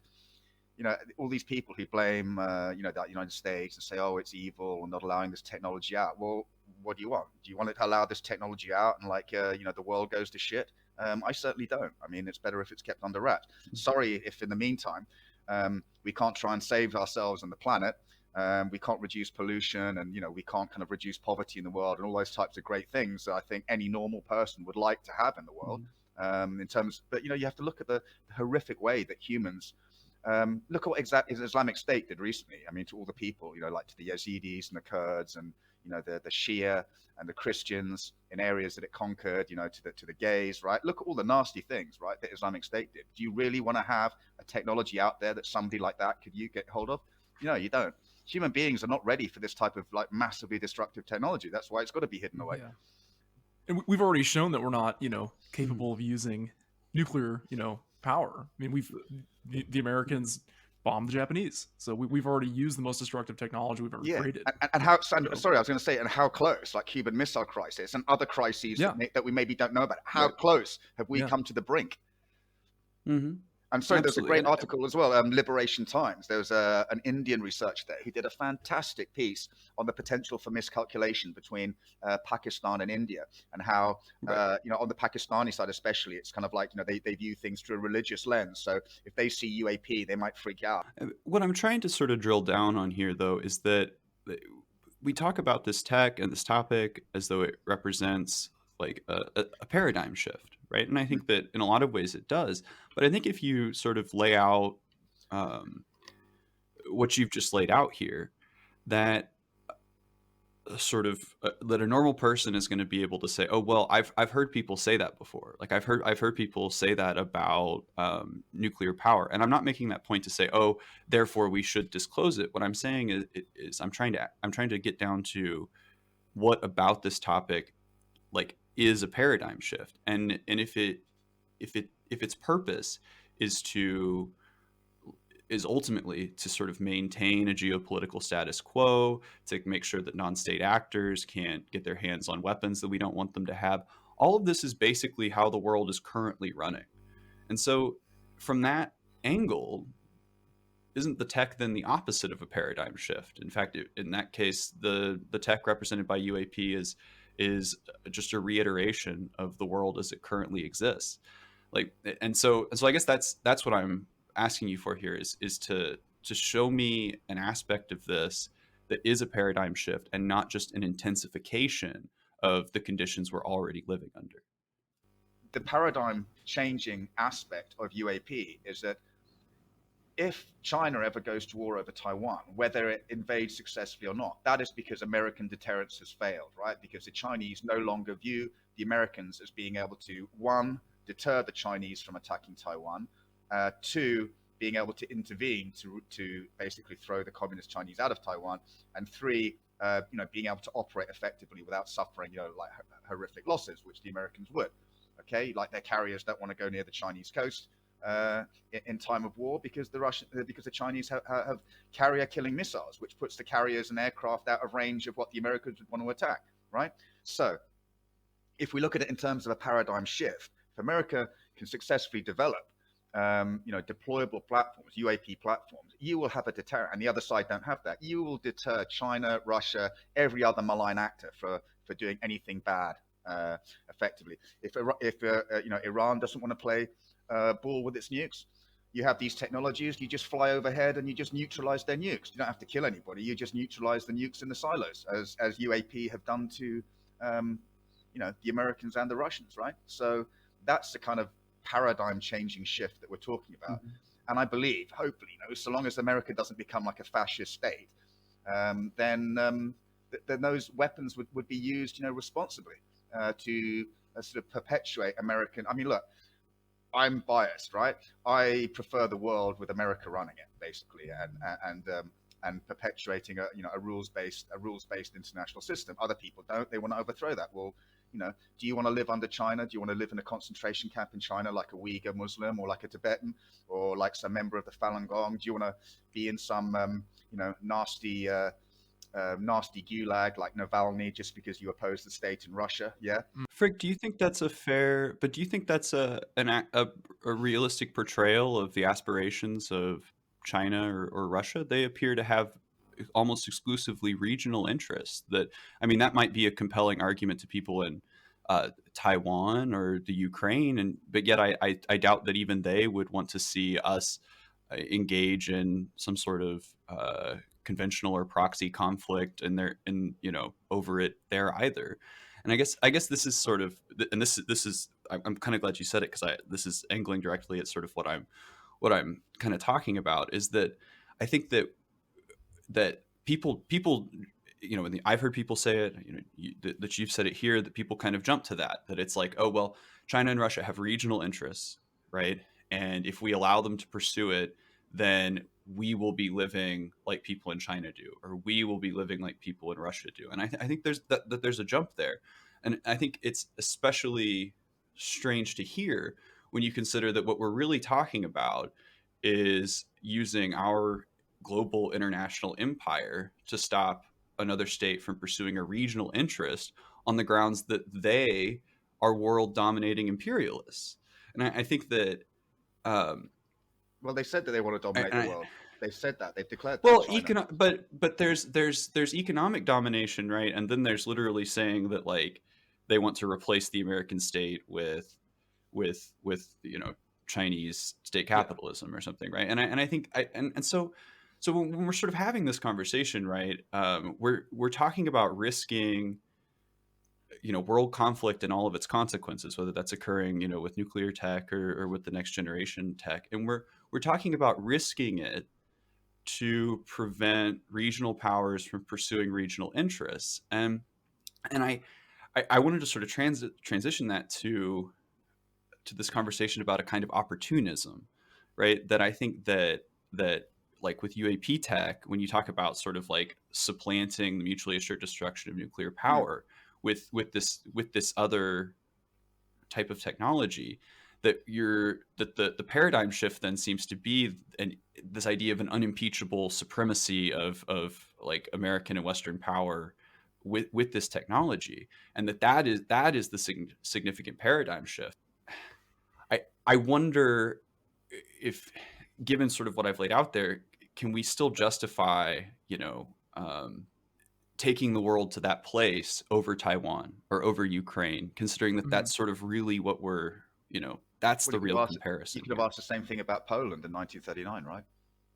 all these people who blame the United States and say, oh, it's evil and not allowing this technology out. Well, what do you want? Do you want it to allow this technology out and the world goes to shit? I certainly don't. I mean, it's better if it's kept under wraps. Sorry if in the meantime we can't try and save ourselves and the planet. We can't reduce pollution, and we can't kind of reduce poverty in the world, and all those types of great things that I think any normal person would like to have in the world. In terms, but you have to look at the horrific way that humans look at what Islamic State did recently. I mean, to all the people, like to the Yazidis and the Kurds, and the Shia and the Christians in areas that it conquered, to the gays, right? Look at all the nasty things, right, that Islamic State did. Do you really want to have a technology out there that somebody like that could get hold of? You don't. Human beings are not ready for this type of massively destructive technology. That's why it's got to be hidden away. Yeah. And we've already shown that we're not, capable of using nuclear, power. I mean, the Americans bombed the Japanese, so we've already used the most destructive technology we've ever created. And how? Sorry, I was going to say, and how close, like Cuban Missile Crisis and other crises that we maybe don't know about. How close have we come to the brink? Mm-hmm. I'm sorry, there's a Absolutely. great article as well, Liberation Times. There was an Indian researcher there who did a fantastic piece on the potential for miscalculation between Pakistan and India, and how, Right. on the Pakistani side especially, it's kind of like, they view things through a religious lens. So if they see UAP, they might freak out. What I'm trying to sort of drill down on here, though, is that we talk about this tech and this topic as though it represents like a paradigm shift, right? And I think that in a lot of ways it does. But I think if you sort of lay out what you've just laid out here, that that a normal person is going to be able to say, oh well, I've heard people say that before. Like I've heard people say that about nuclear power, and I'm not making that point to say, oh, therefore we should disclose it. What I'm saying is I'm trying to get down to what about this topic like is a paradigm shift, and if its purpose is ultimately to sort of maintain a geopolitical status quo, to make sure that non-state actors can't get their hands on weapons that we don't want them to have. All of this is basically how the world is currently running. And so from that angle, isn't the tech then the opposite of a paradigm shift? In fact, in that case, the tech represented by UAP is just a reiteration of the world as it currently exists. Like, and so I guess that's what I'm asking you for here is to show me an aspect of this that is a paradigm shift and not just an intensification of the conditions we're already living under. The paradigm changing aspect of UAP is that if China ever goes to war over Taiwan, whether it invades successfully or not, that is because American deterrence has failed, right? Because the Chinese no longer view the Americans as being able to, one, deter the Chinese from attacking Taiwan, two, being able to intervene to basically throw the communist Chinese out of Taiwan, and three, being able to operate effectively without suffering, like horrific losses, which the Americans would. Okay, like their carriers don't want to go near the Chinese coast in time of war because the Chinese have carrier-killing missiles, which puts the carriers and aircraft out of range of what the Americans would want to attack. Right. So, if we look at it in terms of a paradigm shift, if America can successfully develop deployable platforms, UAP platforms, you will have a deterrent, and the other side don't have that. You will deter China, Russia, every other malign actor for doing anything bad effectively. If Iran doesn't want to play ball with its nukes, you have these technologies. You just fly overhead and you just neutralize their nukes. You don't have to kill anybody. You just neutralize the nukes in the silos, as UAP have done to the Americans and the Russians, right? So that's the kind of paradigm changing shift that we're talking about. Mm-hmm. And I believe, hopefully, so long as America doesn't become like a fascist state, then those weapons would be used, responsibly to sort of perpetuate American. I mean, look, I'm biased, right? I prefer the world with America running it, basically, and perpetuating a rules-based international system. Other people don't. They want to overthrow that. Well, do you want to live under China? Do you want to live in a concentration camp in China like a Uyghur Muslim or like a Tibetan or like some member of the Falun Gong? Do you want to be in some, nasty gulag like Navalny just because you oppose the state in Russia? Yeah. Frick, do you think that's do you think that's a realistic portrayal of the aspirations of China or Russia? They appear to have almost exclusively regional interests. That might be a compelling argument to people in Taiwan or the Ukraine, but yet I doubt that even they would want to see us engage in some sort of conventional or proxy conflict over it there either. And I guess this is sort of, and this is I'm kind of glad you said it, because this is angling directly at sort of what I'm kind of talking about, is that I think that people I've heard people say it, that you've said it here, that people kind of jump to that it's like, oh well, China and Russia have regional interests, right? And if we allow them to pursue it, then we will be living like people in China do, or we will be living like people in Russia do. And I think there's a jump there. And I think it's especially strange to hear when you consider that what we're really talking about is using our global international empire to stop another state from pursuing a regional interest on the grounds that they are world dominating imperialists. And I think that Well, they said that they want to dominate And the world. They've said that. They've declared that. well, China. but there's economic domination, right? And then there's literally saying that like they want to replace the American state with Chinese state capitalism or something, right? And I think so when we're sort of having this conversation, right, we're talking about risking world conflict and all of its consequences, whether that's occurring with nuclear tech or with the next generation tech, and we're talking about risking it to prevent regional powers from pursuing regional interests. And I wanted to sort of transition that to this conversation about a kind of opportunism, right? That I think that like with UAP tech, when you talk about sort of like supplanting the mutually assured destruction of nuclear power with this other type of technology, that the paradigm shift then seems to be this idea of an unimpeachable supremacy of like American and Western power with this technology, and that is the significant paradigm shift. I wonder if, given sort of what I've laid out there, can we still justify taking the world to that place over Taiwan or over Ukraine, considering that that's sort of really what we're that's the real comparison. You could have asked the same thing about Poland in 1939, right?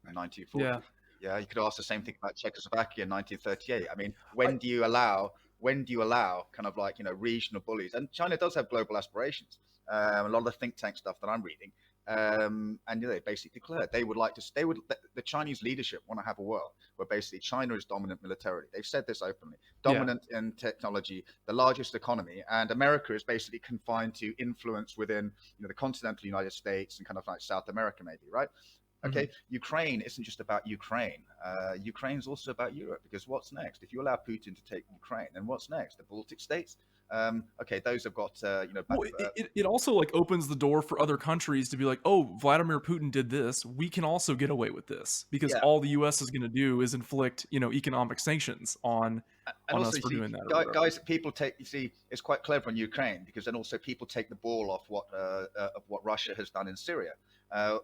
In 1940. Yeah, you could ask the same thing about Czechoslovakia in 1938. I mean, when do you allow kind of like regional bullies? And China does have global aspirations. A lot of the think tank stuff that I'm reading, and they basically declared the Chinese leadership want to have a world where basically China is dominant militarily. They've said this openly, dominant in technology, the largest economy, and America is basically confined to influence within the continental United States and kind of like South America, maybe, right? Okay, Ukraine isn't just about Ukraine. Ukraine's also about Europe, because what's next? If you allow Putin to take Ukraine, then what's next? The Baltic states? Okay, those have got it also like opens the door for other countries to be like, oh, Vladimir Putin did this, we can also get away with this, because all the US is going to do is inflict economic sanctions on us for doing that. Guys, people it's quite clever in Ukraine, because then also people take the ball off what Russia has done in Syria.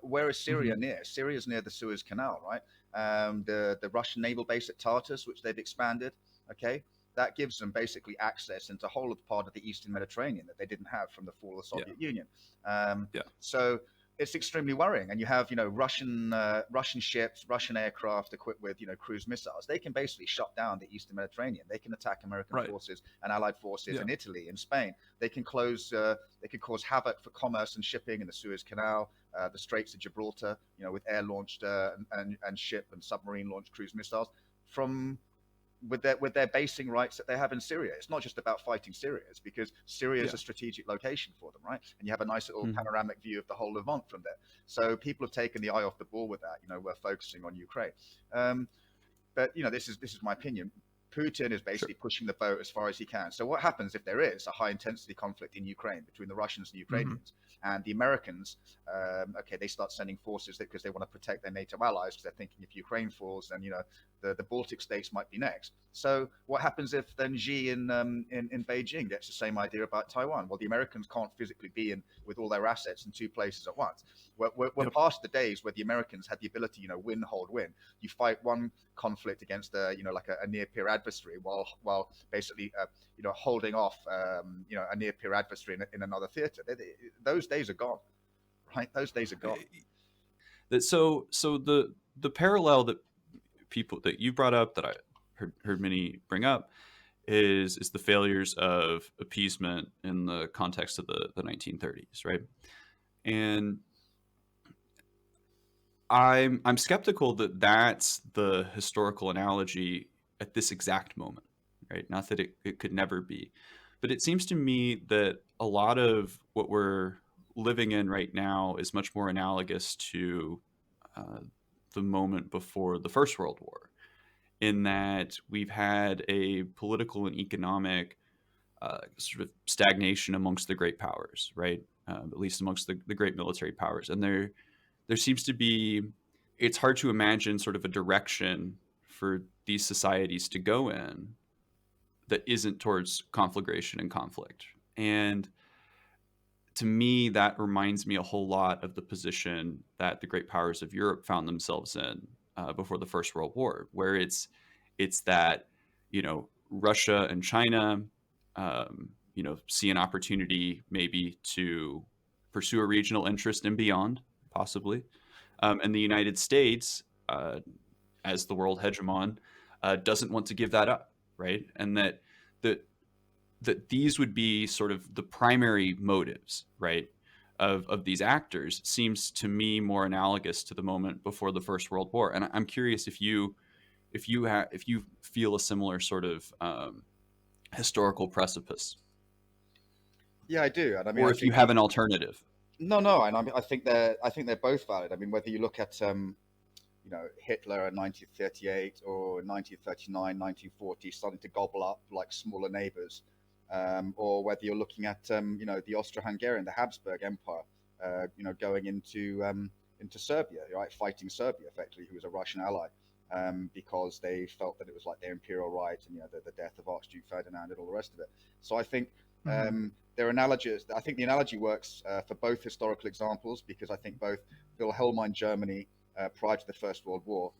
Where is Syria near? Syria is near the Suez Canal, right? The Russian naval base at Tartus, which they've expanded, okay? That gives them basically access into a whole of the part of the Eastern Mediterranean that they didn't have from the fall of the Soviet Union. So it's extremely worrying. And you have, Russian ships, Russian aircraft equipped with, cruise missiles. They can basically shut down the Eastern Mediterranean. They can attack American forces and Allied forces in Italy, in Spain. They can cause havoc for commerce and shipping in the Suez Canal, the Straits of Gibraltar, with air-launched and ship and submarine-launched cruise missiles with their basing rights that they have in Syria. It's not just about fighting Syria. It's because Syria is a strategic location for them, right? And you have a nice little panoramic view of the whole Levant from there. So people have taken the eye off the ball with that. We're focusing on Ukraine. But this is my opinion. Putin is basically pushing the boat as far as he can. So what happens if there is a high intensity conflict in Ukraine between the Russians and Ukrainians, and the Americans, they start sending forces because they want to protect their NATO allies, because they're thinking if Ukraine falls, then the Baltic states might be next. So what happens if then Xi in Beijing gets the same idea about Taiwan? Well, the Americans can't physically be in with all their assets in two places at once. We're past the days where the Americans had the ability, win, hold, win. You fight one conflict against a near peer adversary while basically holding off a near peer adversary in another theater. Those days are gone, right? Those days are gone. So the parallel that people that you brought up, that I heard many bring up, is the failures of appeasement in the context of the 1930s, right? And I'm skeptical that that's the historical analogy at this exact moment, right? Not that it could never be, but it seems to me that a lot of what we're living in right now is much more analogous to the moment before the First World War, in that we've had a political and economic sort of stagnation amongst the great powers, right? At least amongst the great military powers. And there seems to be, it's hard to imagine sort of a direction for these societies to go in that isn't towards conflagration and conflict. And to me, that reminds me a whole lot of the position that the great powers of Europe found themselves in before the First World War, where it's that, Russia and China, see an opportunity maybe to pursue a regional interest and beyond, possibly. And the United States, as the world hegemon, doesn't want to give that up, right? And that these would be sort of the primary motives, right, of these actors seems to me more analogous to the moment before the First World War. And I'm curious if you feel a similar sort of historical precipice. Yeah, I do. And I mean, or if you have an alternative. No, and I think they're both valid. I mean, whether you look at Hitler in 1938 or 1939, 1940, starting to gobble up like smaller neighbors, or whether you're looking at the Austro-Hungarian, the Habsburg Empire, going into Serbia, right, fighting Serbia effectively, who was a Russian ally, because they felt that it was like their imperial right, and the death of Archduke Ferdinand and all the rest of it. So I think they're analogies. I think the analogy works for both historical examples, because I think both Wilhelmine Germany prior to the First World War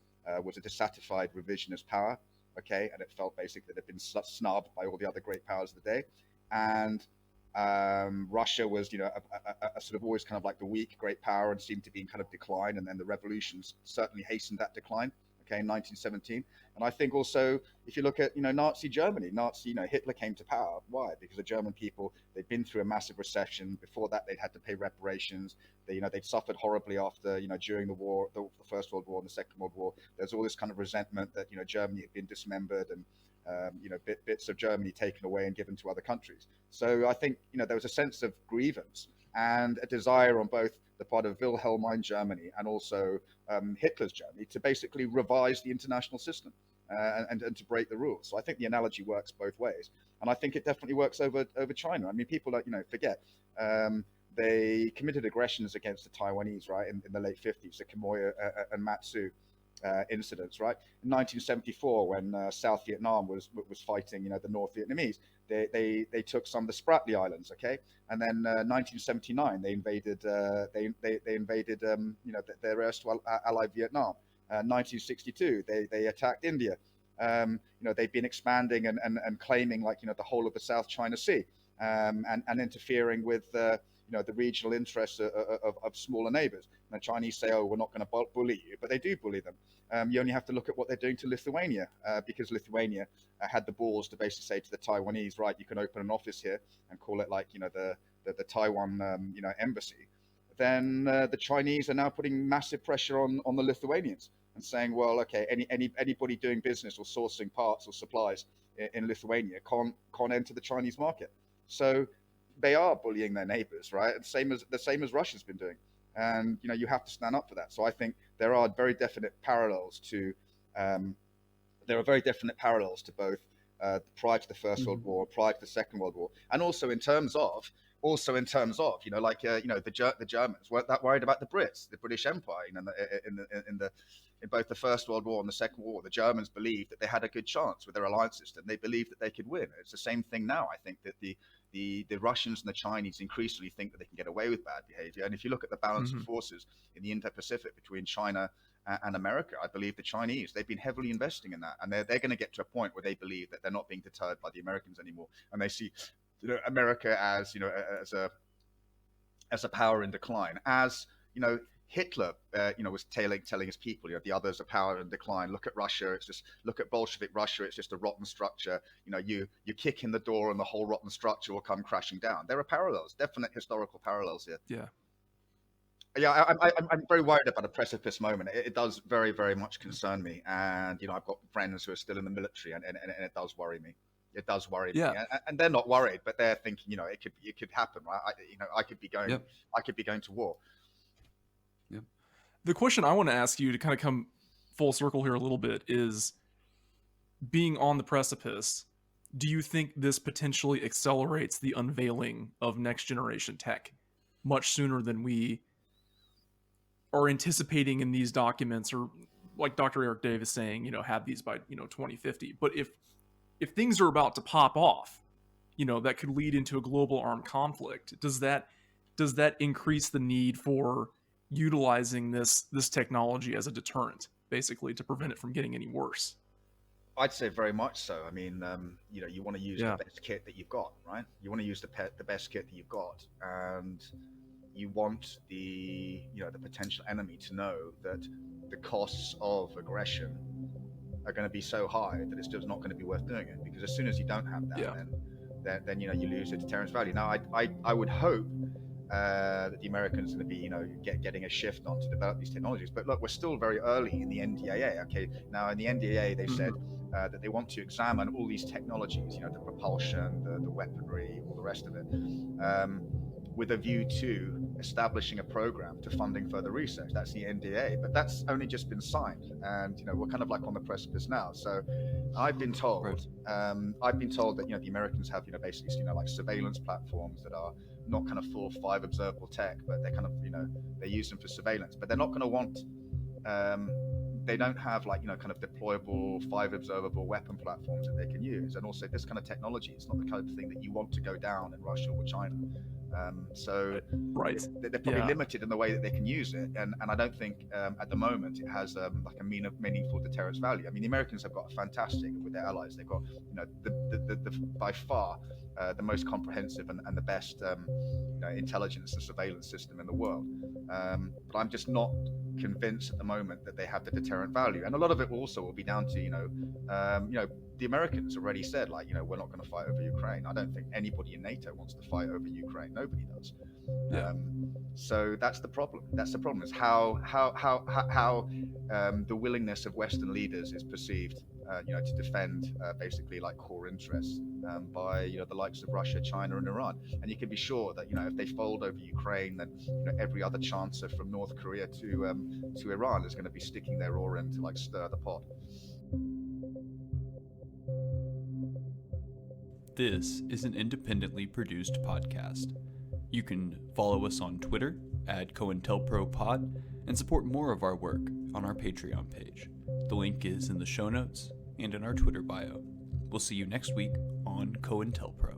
was a dissatisfied revisionist power, okay, and it felt basically that it had been snubbed by all the other great powers of the day, and Russia was, a sort of always kind of like the weak great power and seemed to be in kind of decline, and then the revolutions certainly hastened that decline. Okay, in 1917. And I think also, if you look at, Nazi Germany, Hitler came to power. Why? Because the German people, they'd been through a massive recession. Before that, they'd had to pay reparations. They'd suffered horribly after, during the war, the First World War and the Second World War. There's all this kind of resentment that, Germany had been dismembered and, bits of Germany taken away and given to other countries. So I think, there was a sense of grievance and a desire on both the part of Wilhelmine Germany and also Hitler's Germany to basically revise the international system and to break the rules. So I think the analogy works both ways, and I think it definitely works over China. I mean, people forget they committed aggressions against the Taiwanese, right, in the late 50s, the Quemoy and Matsu incidents, right? In 1974, when South Vietnam was fighting, the North Vietnamese, they took some of the Spratly Islands, okay, and then 1979 they invaded their erstwhile ally Vietnam. 1962 they attacked India. They've been expanding and claiming the whole of the South China Sea, and interfering with the regional interests of smaller neighbors. And the Chinese say, oh, we're not going to bully you, but they do bully them. You only have to look at what they're doing to Lithuania, because Lithuania had the balls to basically say to the Taiwanese, right, you can open an office here and call it the Taiwan embassy. Then the Chinese are now putting massive pressure on the Lithuanians and saying, well, okay, anybody doing business or sourcing parts or supplies in Lithuania can't enter the Chinese market. So they are bullying their neighbors, right? The same as Russia's been doing. And you have to stand up for that. So I think there are very definite parallels to both prior to the First World War, prior to the Second World War, and also in terms of the Germans weren't that worried about the Brits, the British Empire. In both the First World War and the Second World War, the Germans believed that they had a good chance with their alliance system. They believed that they could win. It's the same thing now. I think that the Russians and the Chinese increasingly think that they can get away with bad behavior. And if you look at the balance of forces in the Indo-Pacific between China and America, I believe the Chinese, they've been heavily investing in that. And they're going to get to a point where they believe that they're not being deterred by the Americans anymore. And they see America as, as a power in decline, as, Hitler, was telling his people, the others are power in decline. Look at Russia. Look at Bolshevik Russia. It's just a rotten structure. You kick in the door and the whole rotten structure will come crashing down. There are parallels, definite historical parallels here. Yeah. Yeah, I'm very worried about a precipice moment. It does very, very much concern me. And, I've got friends who are still in the military and it does worry me. It does worry me, and they're not worried, but they're thinking, it could happen, right? I could be going to war. Yeah. The question I want to ask you to kind of come full circle here a little bit is, being on the precipice, do you think this potentially accelerates the unveiling of next generation tech much sooner than we are anticipating in these documents, or like Dr. Eric Dave is saying, have these by 2050? But if things are about to pop off, that could lead into a global armed conflict, does that does that increase the need for utilizing this technology as a deterrent, basically, to prevent it from getting any worse? I'd say very much so. I mean, you want to use Yeah. the best kit that you've got, right? You want to use the best kit that you've got, and you want the potential enemy to know that the costs of aggression are going to be so high that it's just not going to be worth doing it. Because as soon as you don't have that, then you lose the deterrence value. Now, I would hope that the Americans are going to be getting a shift on to develop these technologies. But look, we're still very early in the NDAA. Okay, now in the NDAA they've said that they want to examine all these technologies, the propulsion, the weaponry, all the rest of it, with a view to establishing a program to funding further research. That's the NDA, but that's only just been signed, and we're kind of like on the precipice now. So I've been told, that the Americans have basically like surveillance platforms that are not kind of full 5 observable tech, but they're kind of they use them for surveillance, but they're not going to want they don't have like kind of deployable 5 observable weapon platforms that they can use. And also this kind of technology, it's not the kind of thing that you want to go down in Russia or China. So they're probably limited in the way that they can use it, and I don't think at the moment it has like a meaningful deterrence value. I mean, the Americans have got a fantastic, with their allies, they've got the by far the most comprehensive and the best intelligence and surveillance system in the world. But I'm just not convinced at the moment that they have the deterrent value, and a lot of it also will be down to the Americans already said, like, we're not going to fight over Ukraine. I don't think anybody in NATO wants to fight over Ukraine. Nobody does. So that's the problem. That's the problem, is how the willingness of Western leaders is perceived, to defend basically like core interests by the likes of Russia, China, and Iran. And you can be sure that if they fold over Ukraine, then every other chancer from North Korea to Iran is going to be sticking their oar in to like stir the pot. This is an independently produced podcast. You can follow us on Twitter at COINTELPROPod and support more of our work on our Patreon page. The link is in the show notes and in our Twitter bio. We'll see you next week on COINTELPRO.